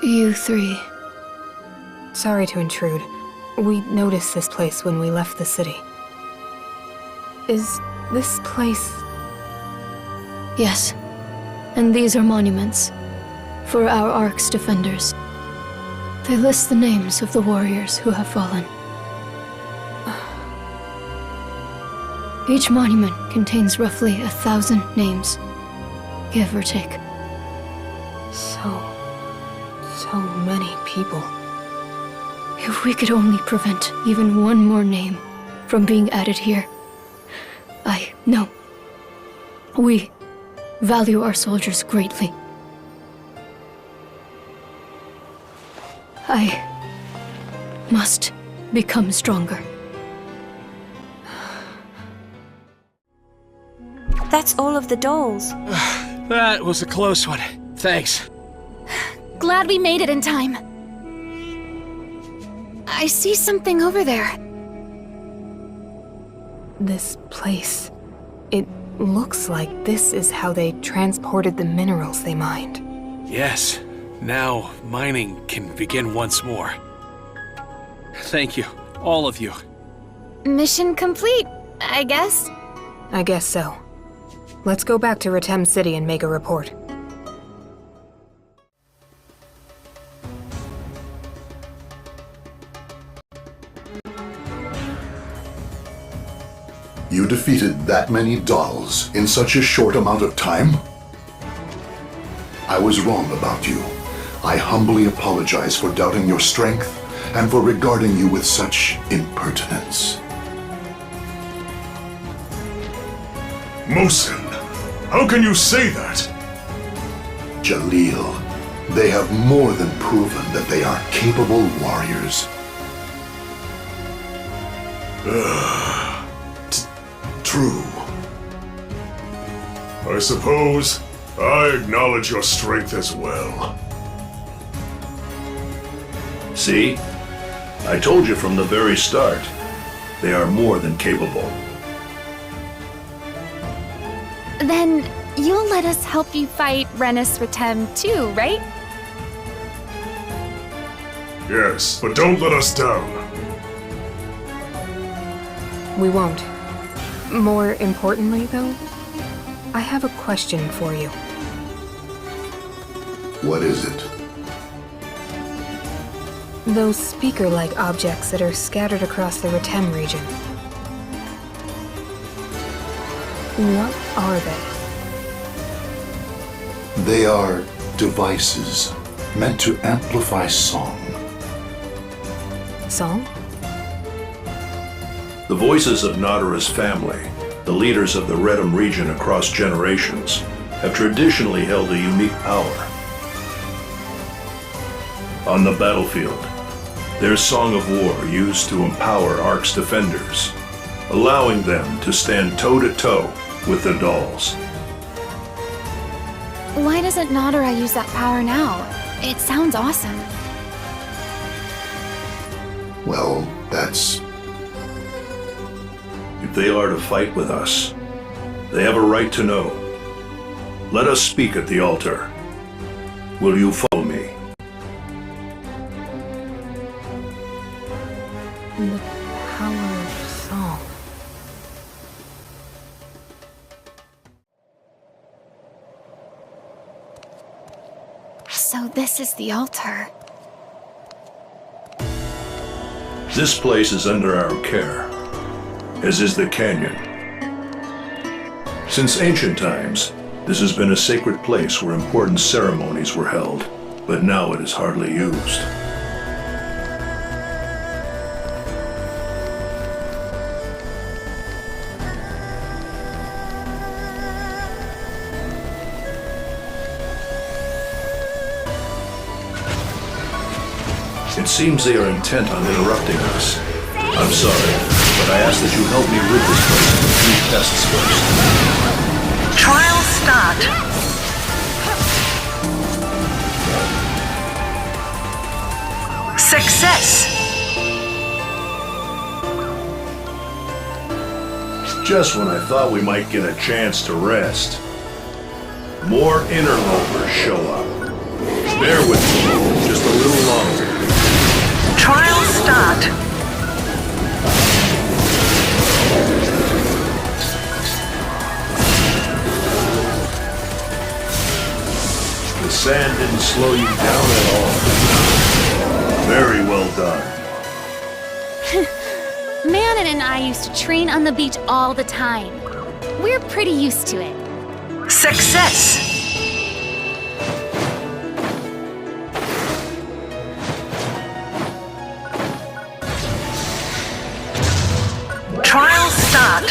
You three. Sorry to intrude. We noticed this place when we left the city. Is this place... Yes, and these are monuments for our ARKS defenders. They list the names of the warriors who have fallen. Each monument contains roughly 1,000 names, give or take. So many people. If we could only prevent even one more name from being added here. No. We value our soldiers greatly. I must become stronger. That's all of the dolls. That was a close one. Thanks. Glad we made it in time. I see something over there. This place... It looks like this is how they transported the minerals they mined. Yes. Now, mining can begin once more. Thank you, all of you. Mission complete, I guess. I guess so. Let's go back to Retem City and make a report. You defeated that many dolls in such a short amount of time? I was wrong about you. I humbly apologize for doubting your strength and for regarding you with such impertinence. Mosin, how can you say that? Jalil, they have more than proven that they are capable warriors. True. I suppose I acknowledge your strength as well. See? I told you from the very start. They are more than capable. Then you'll let us help you fight Renus Retem too, right? Yes, but don't let us down. We won't. More importantly, though, I have a question for you. What is it? Those speaker-like objects that are scattered across the Retem region. What are they? They are devices meant to amplify song. Song? The voices of Nadara's family, the leaders of the Retem region across generations, have traditionally held a unique power. On the battlefield, their song of war used to empower ARKS defenders, allowing them to stand toe-to-toe with the dolls. Why doesn't Nadara use that power now? It sounds awesome. Well, that's... If they are to fight with us, they have a right to know. Let us speak at the altar. Will you follow me? The power of song. So this is the altar. This place is under our care, as is the canyon. Since ancient times, this has been a sacred place where important ceremonies were held, but now it is hardly used. It seems they are intent on interrupting us. I'm sorry, but I ask that you help me rid this place of a few tests first. Trial start. Success. Just when I thought we might get a chance to rest, more interlopers show up. Bear with me just a little longer. Trial start. The sand didn't slow you down at all. Very well done. Manon and I used to train on the beach all the time. We're pretty used to it. Success. Trial start.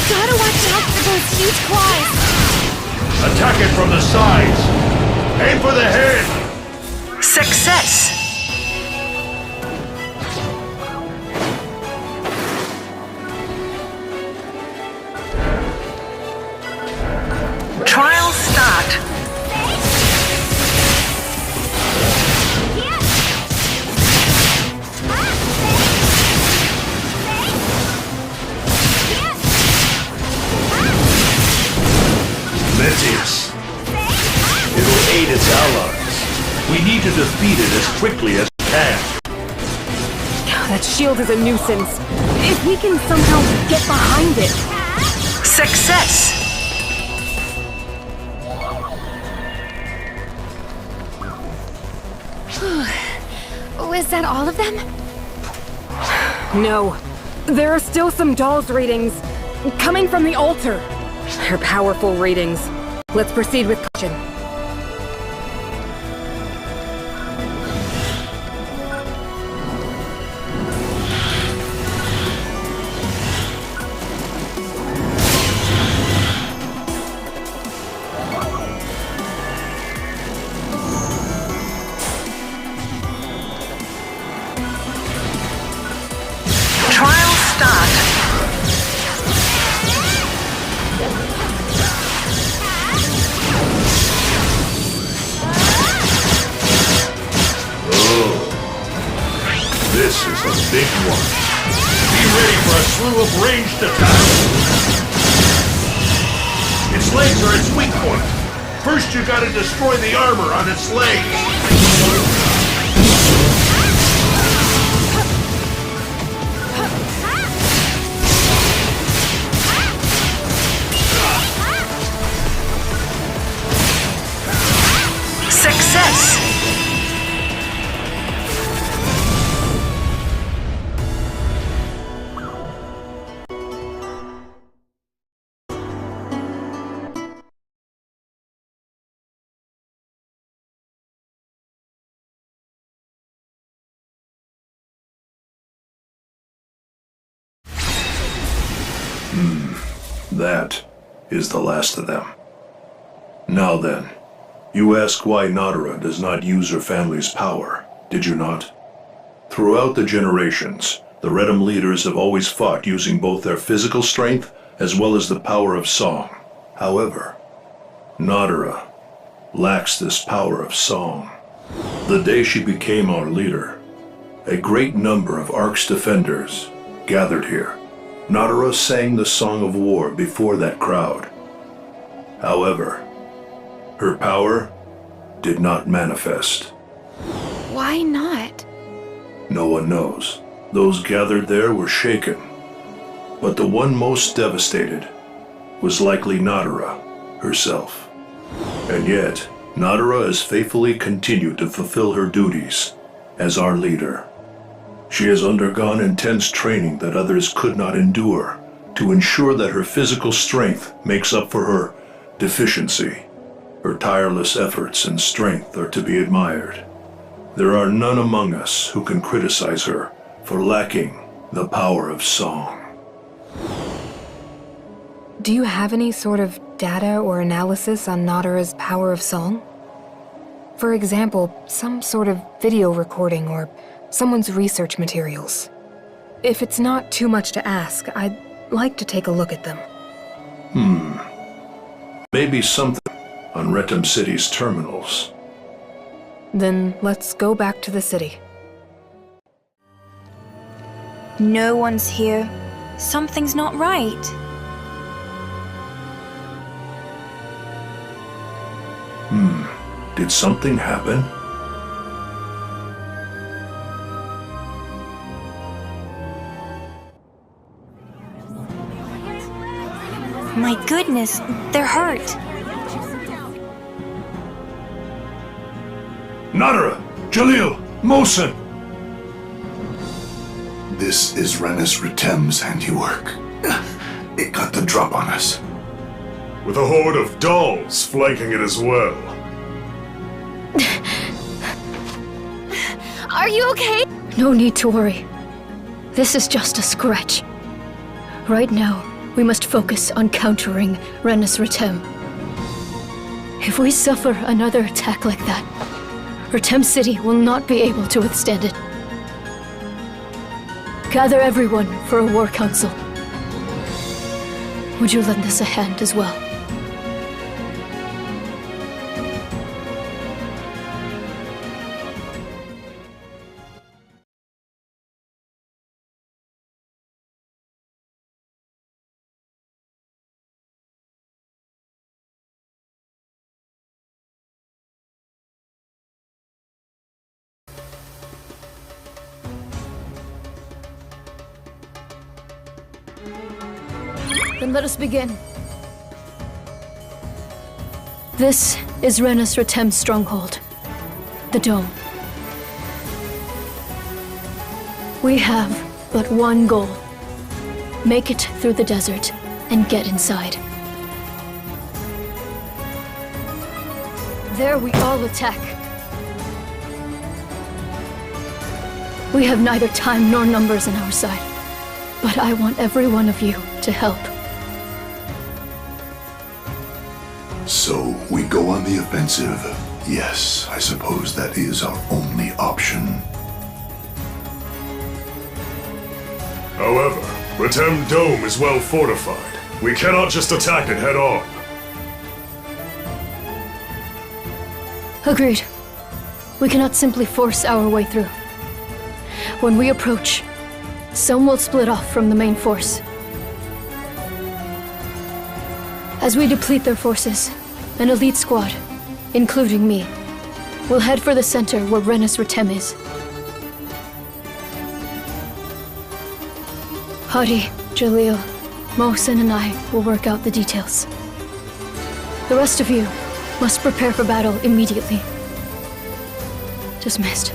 Gotta watch out for those huge claws. Attack it from the sides. Aim for the head. Success. Trial start. Metius. It'll aid its allies. We need to defeat it as quickly as we can. That shield is a nuisance. If we can somehow get behind it. Success. Was that all of them? No. There are still some dolls' readings coming from the altar. They're powerful readings. Let's proceed with caution. Trial start. This is a big one. Be ready for a slew of ranged attacks. Its legs are its weak point. First you gotta destroy the armor on its legs. Success! That is the last of them. Now then, you ask why Nadara does not use her family's power, did you not? Throughout the generations, the Redham leaders have always fought using both their physical strength as well as the power of song. However, Nadara lacks this power of song. The day she became our leader, a great number of ARKS defenders gathered here. Nadara sang the Song of War before that crowd. However, her power did not manifest. Why not? No one knows. Those gathered there were shaken. But the one most devastated was likely Nadara herself. And yet, Nadara has faithfully continued to fulfill her duties as our leader. She has undergone intense training that others could not endure to ensure that her physical strength makes up for her deficiency. Her tireless efforts and strength are to be admired. There are none among us who can criticize her for lacking the power of song. Do you have any sort of data or analysis on Nadara's power of song? For example, some sort of video recording or someone's research materials. If it's not too much to ask, I'd like to take a look at them. Maybe something on Redham City's terminals. Then let's go back to the city. No one's here. Something's not right. Did something happen? My goodness, they're hurt. Nadara! Jalil! Mosin! This is Renus Ritem's handiwork. It got the drop on us. With a horde of dolls flanking it as well. Are you okay? No need to worry. This is just a scratch. Right now, we must focus on countering Renus Ritem. If we suffer another attack like that, Ritem City will not be able to withstand it. Gather everyone for a war council. Would you lend us a hand as well? Then let us begin. This is Renus Ritem's stronghold, the Dome. We have but one goal. Make it through the desert and get inside. There we all attack. We have neither time nor numbers on our side, but I want every one of you to help. So we go on the offensive. Yes, I suppose that is our only option. However, Ritem Dome is well fortified. We cannot just attack it head on. Agreed. We cannot simply force our way through. When we approach, some will split off from the main force. As we deplete their forces, an elite squad, including me, will head for the center where Renus Retem is. Hadi, Jalil, Mohsen and I will work out the details. The rest of you must prepare for battle immediately. Dismissed.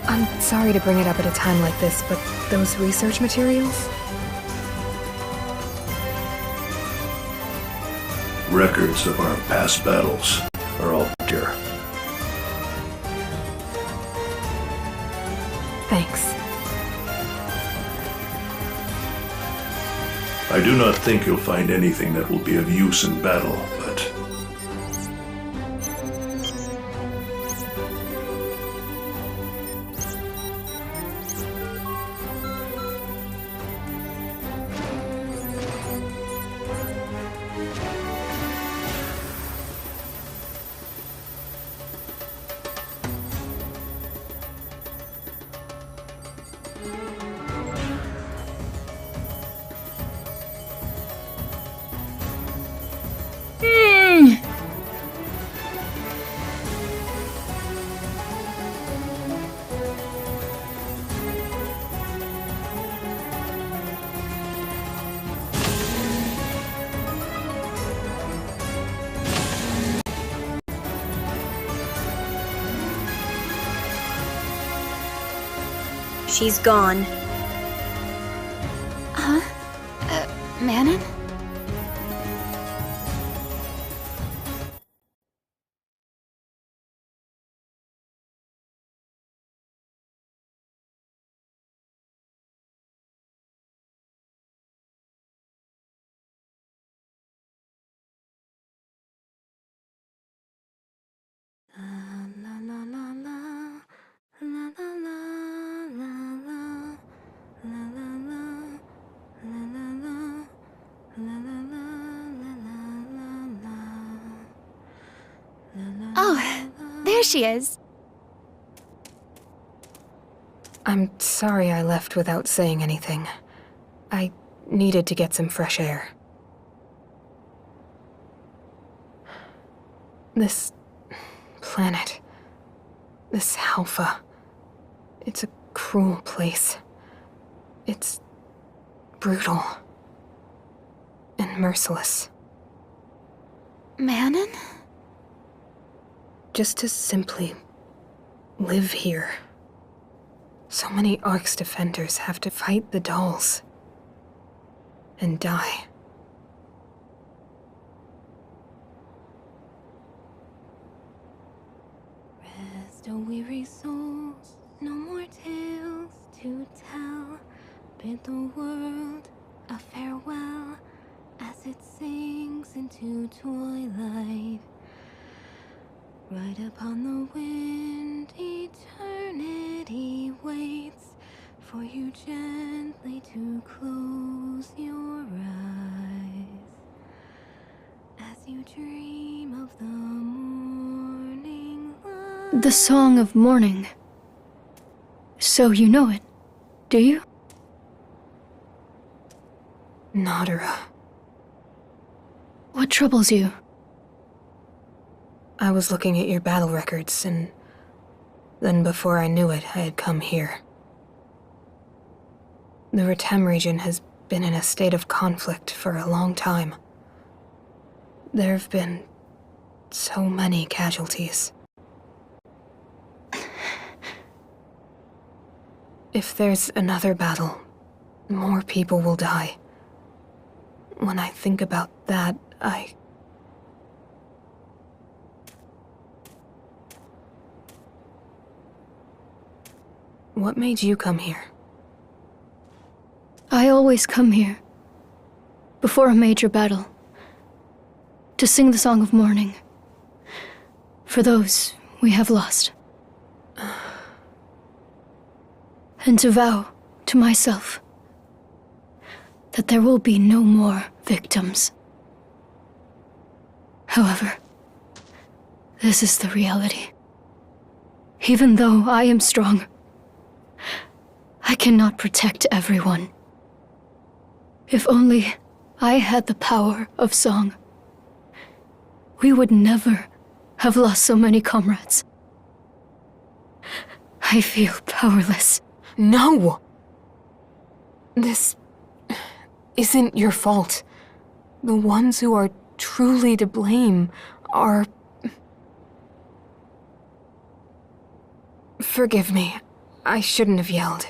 I'm sorry to bring it up at a time like this, but those research materials? Records of our past battles are all here. Thanks. I do not think you'll find anything that will be of use in battle, but She's gone. Huh? Manon? Oh, there she is. I'm sorry I left without saying anything. I needed to get some fresh air. This planet, this Alpha, it's a cruel place. It's brutal and merciless. Manon? Just to simply live here. So many ARKS defenders have to fight the dolls and die. Rest, O weary souls, no more tales to tell. Bid the world a farewell as it sinks into twilight. Right upon the wind, eternity waits for you gently to close your eyes as you dream of the morning light. The Song of Morning. So you know it, do you? Nadara. What troubles you? I was looking at your battle records, and then before I knew it, I had come here. The Retem region has been in a state of conflict for a long time. There have been so many casualties. If there's another battle, more people will die. When I think about that, What made you come here? I always come here, before a major battle, to sing the Song of Mourning, for those we have lost. And to vow to myself that there will be no more victims. However, This is the reality. Even though I am strong, I cannot protect everyone. If only I had the power of song, we would never have lost so many comrades. I feel powerless. No! This isn't your fault. The ones who are truly to blame are... Forgive me. I shouldn't have yelled.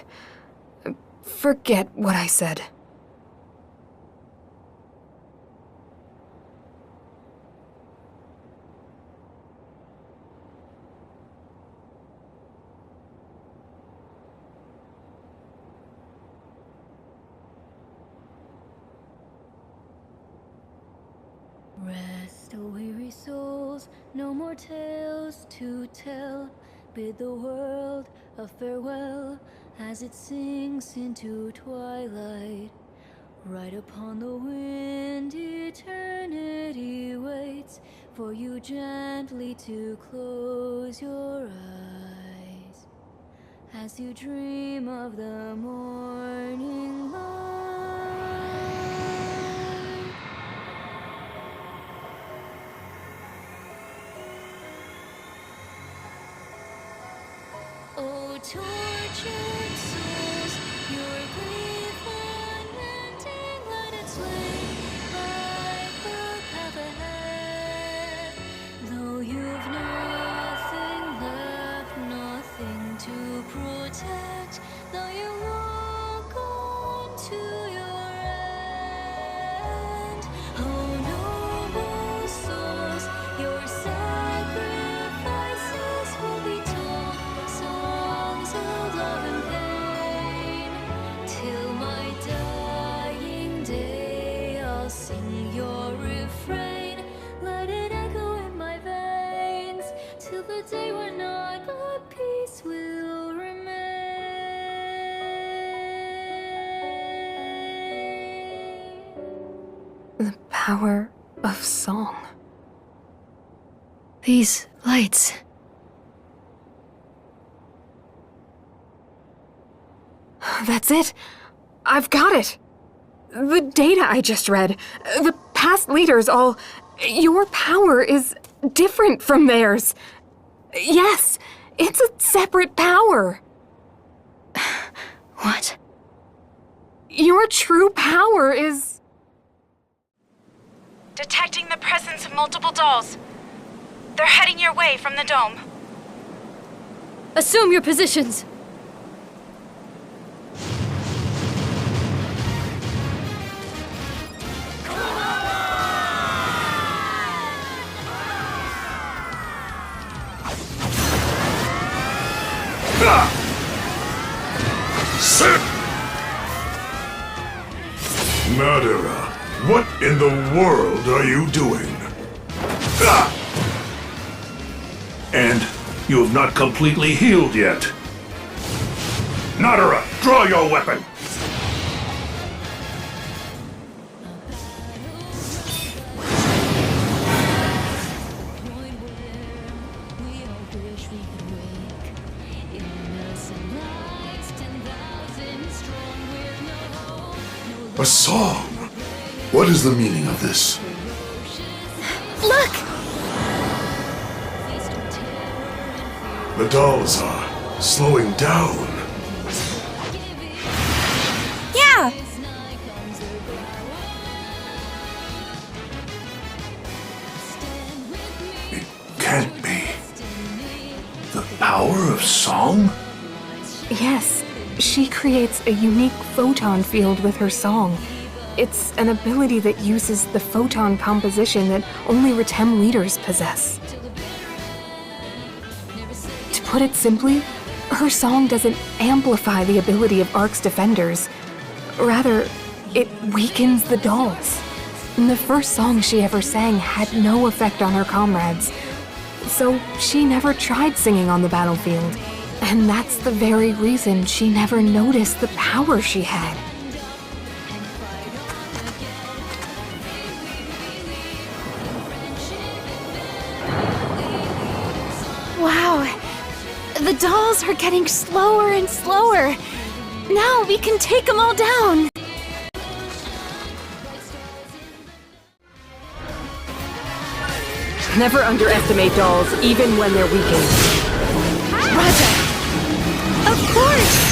Forget what I said. Rest, O weary souls, no more tales to tell. Bid the world a farewell as it sinks into twilight. Right upon the wind, eternity waits for you gently to close your eyes as you dream of the morning light. Oh, tortured souls, your grief unending, let it sway like the path ahead. Though you've nothing left, nothing to protect, though you walk on to your end. Oh, noble souls, your sacrifices will be told. Songs of love and pain, till my dying day I'll sing your refrain. Let it echo in my veins, till the day when I but peace will remain. The power of song. These lights. That's it. I've got it. The data I just read, the past leaders all... Your power is different from theirs. Yes, it's a separate power. What? Your true power is... Detecting the presence of multiple dolls. They're heading your way from the dome. Assume your positions. Sit! Madara, what in the world are you doing? And you have not completely healed yet. Madara, draw your weapon! A song? What is the meaning of this? Look! The dolls are slowing down. Yeah! It can't be. The power of song? Yes, she creates a unique photon field with her song. It's an ability that uses the photon composition that only Retem leaders possess. To put it simply, her song doesn't amplify the ability of ARKS defenders. Rather, it weakens the dolls. The first song she ever sang had no effect on her comrades, so she never tried singing on the battlefield. And that's the very reason she never noticed the power she had. The dolls are getting slower and slower. Now we can take them all down. Never underestimate dolls, even when they're weakened. Roger. Of course.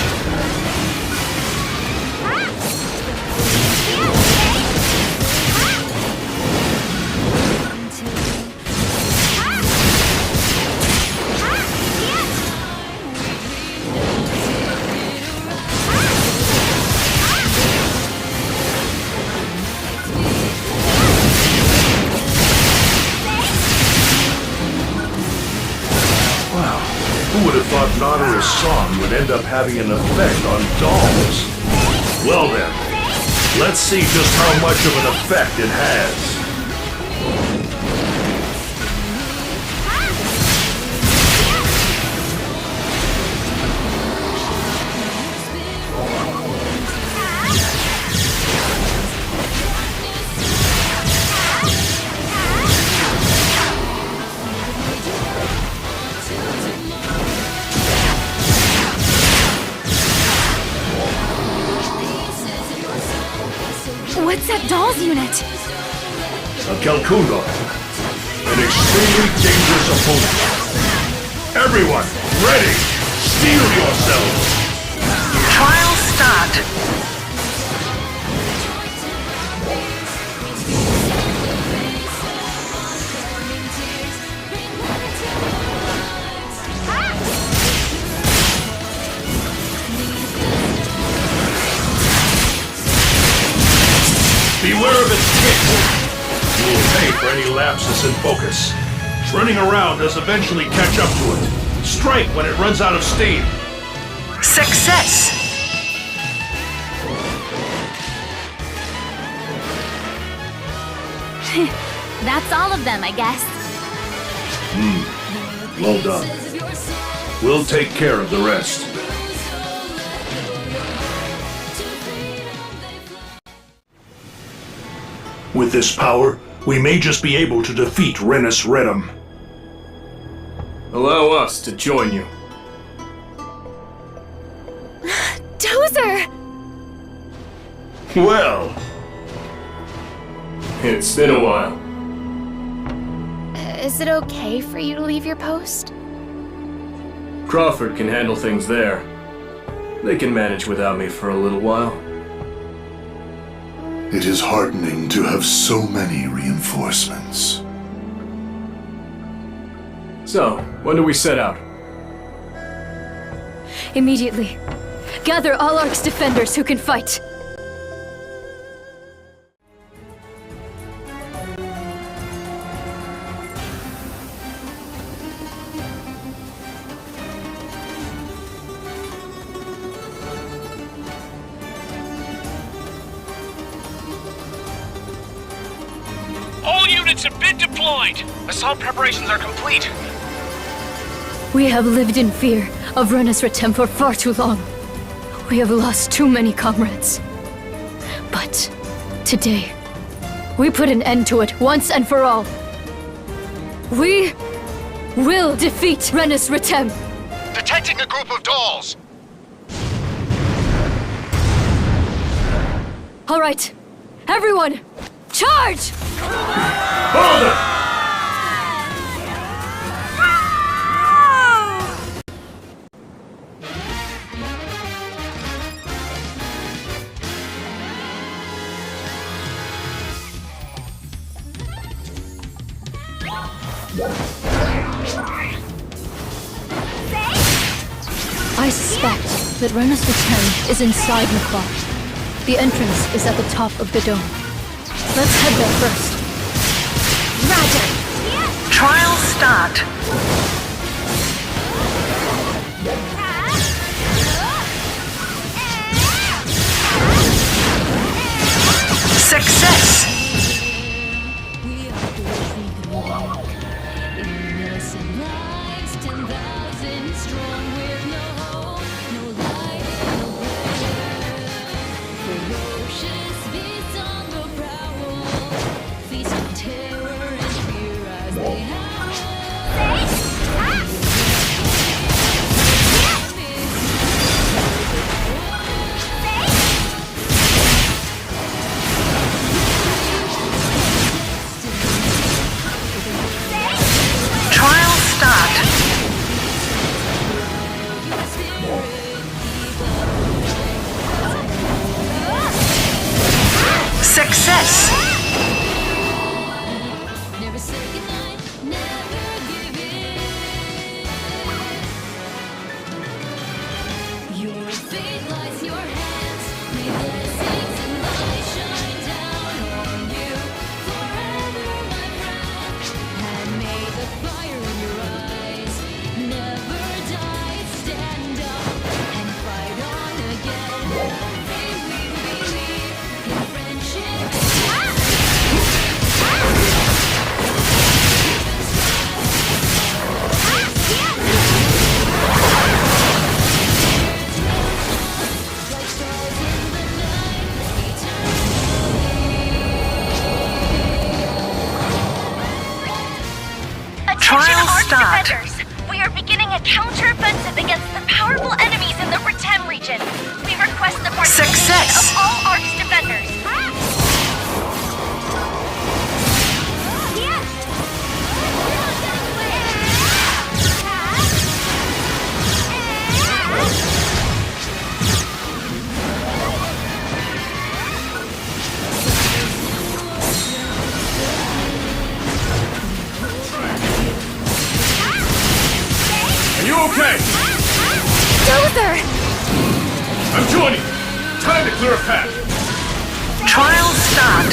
Who would have thought Naruto's song would end up having an effect on dolls? Well then, let's see just how much of an effect it has. What's that dolls unit? A Calcundo, an extremely dangerous opponent. Everyone, ready! Steel yourselves! Trial start. Beware of its kicks. You will pay for any lapses in focus. Running around does eventually catch up to it. Strike when it runs out of steam. Success. That's all of them, I guess. Well done. We'll take care of the rest. With this power, we may just be able to defeat Renus Redum. Allow us to join you. Dozer! Well, It's been a while. Is it okay for you to leave your post? Crawford can handle things there. They can manage without me for a little while. It is heartening to have so many reinforcements. So, when do we set out? Immediately. Gather all ARKS defenders who can fight. All units have been deployed! Assault preparations are complete. We have lived in fear of Renus Redum for far too long. We have lost too many comrades. But today, we put an end to it once and for all. We will defeat Renus Redum. Detecting a group of dolls! All right, everyone, charge! hold it! I suspect that Renus Redum is inside McClaw. The entrance is at the top of the dome. Let's head there first. Roger! Trial start. Success! Success! Never say goodnight, never give in. Your fate lies in your hands. May blessings and light shine down on you forever, my friend. And may the fire in your eyes never die. Stand up and fight on again. We believe in friendship. Trial ARKS start. defenders! We are beginning a counter-offensive against the powerful enemies in the Ratem region. We request the participation Success. of all ARKS defenders. Are you okay? Dozer! I'm joining you. Time to clear a path. Trial start.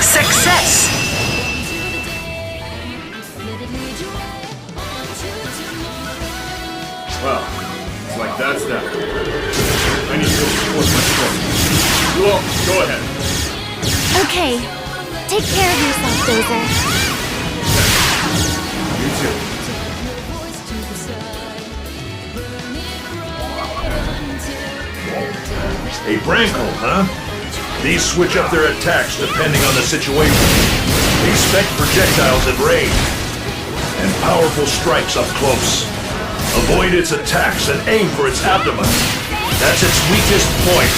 Success! Well, it's like that's that. I need to reinforce my strength. You all, go ahead. Okay. Take care of yourself, Dozer. You too. A Brankle, huh? These switch up their attacks depending on the situation. Expect projectiles at range and powerful strikes up close. Avoid its attacks and aim for its abdomen. That's its weakest point.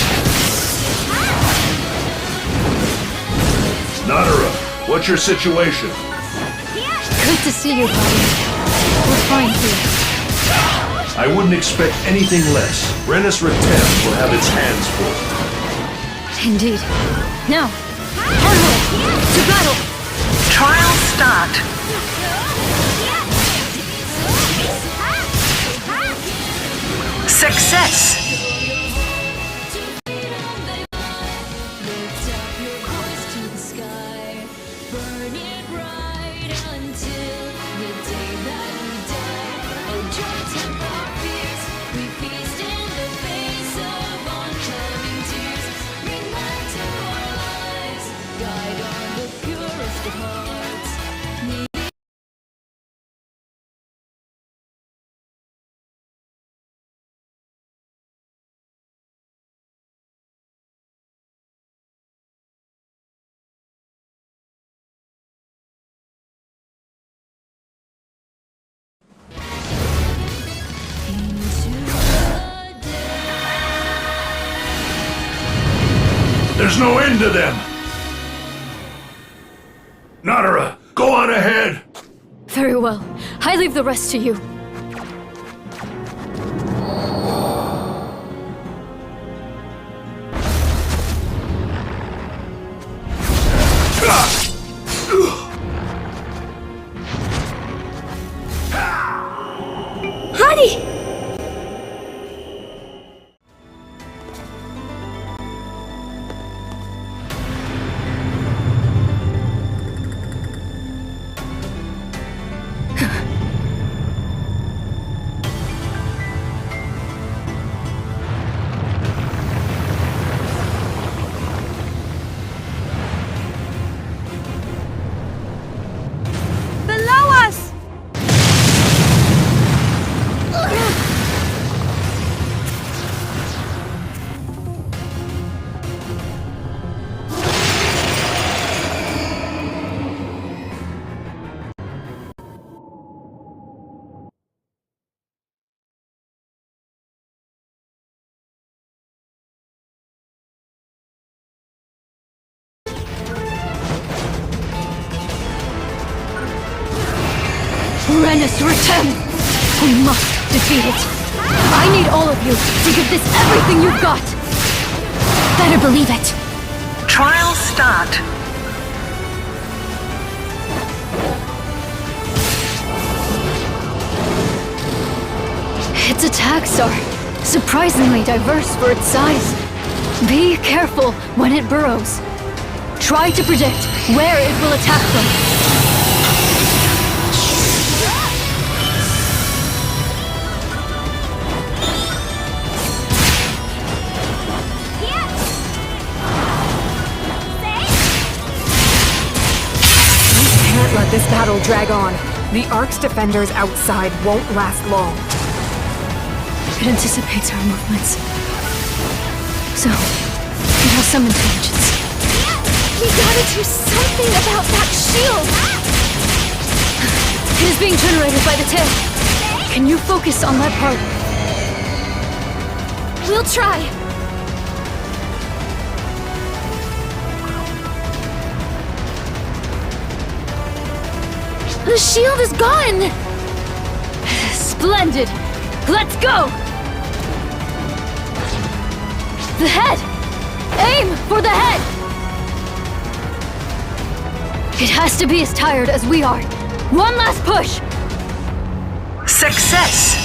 Nadara, what's your situation? Good to see you, buddy. We're fine here. I wouldn't expect anything less. Renus Ratem will have its hands full. Indeed. Now, onward! To battle! Trial start. Success! There's no end to them! Nadara, go on ahead! Very well. I leave the rest to you. Honey! Renus Retem! We must defeat it. I need all of you to give this everything you've got. Better believe it. Trial start. Its attacks are surprisingly diverse for its size. Be careful when it burrows. Try to predict where it will attack from. Can't let this battle drag on. The ARKS defenders outside won't last long. It anticipates our movements. So, it has some intelligence. We gotta do something about that shield! It is being generated by the tail. Can you focus on that part? We'll try. The shield is gone! Splendid! Let's go! The head! Aim for the head! It has to be as tired as we are. One last push! Success!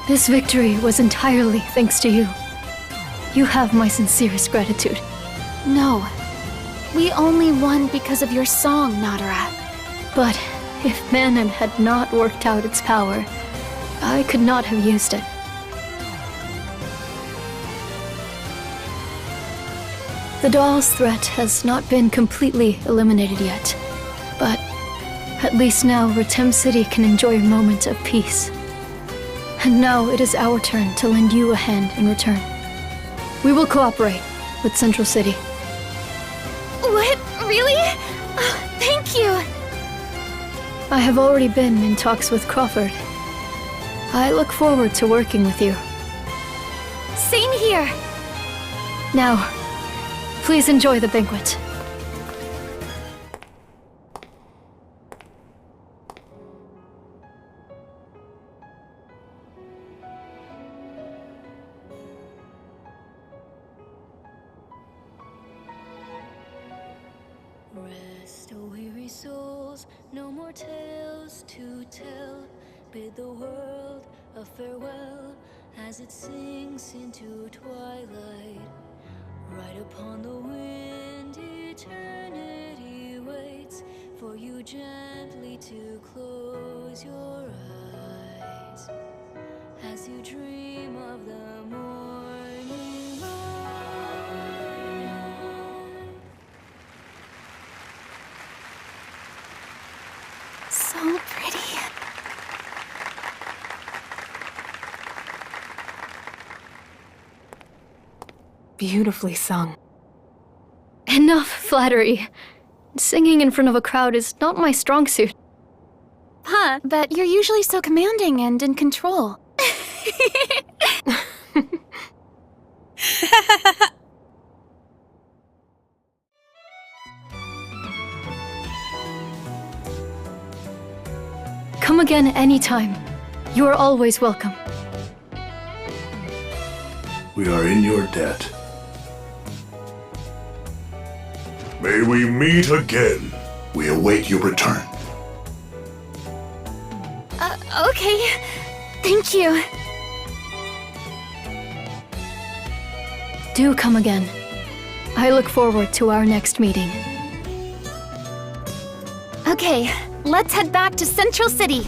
This victory was entirely thanks to you. You have my sincerest gratitude. No. We only won because of your song, Nadara. But if Manon had not worked out its power, I could not have used it. The doll's threat has not been completely eliminated yet, but at least now Retem City can enjoy a moment of peace. And now it is our turn to lend you a hand in return. We will cooperate with Central City. What? Really? Oh, thank you! I have already been in talks with Crawford. I look forward to working with you. Same here! Now, please enjoy the banquet. no more tales to tell. Bid the world a farewell as it sinks into twilight. Right upon the wind, eternity waits for you gently to close your eyes as you dream of the morning light. So pretty. Beautifully sung. Enough flattery. Singing in front of a crowd is not my strong suit. Huh, but you're usually so commanding and in control. Come again anytime. You are always welcome. We are in your debt. May we meet again. We await your return. Okay. Thank you. Do come again. I look forward to our next meeting. Okay, let's head back to Central City.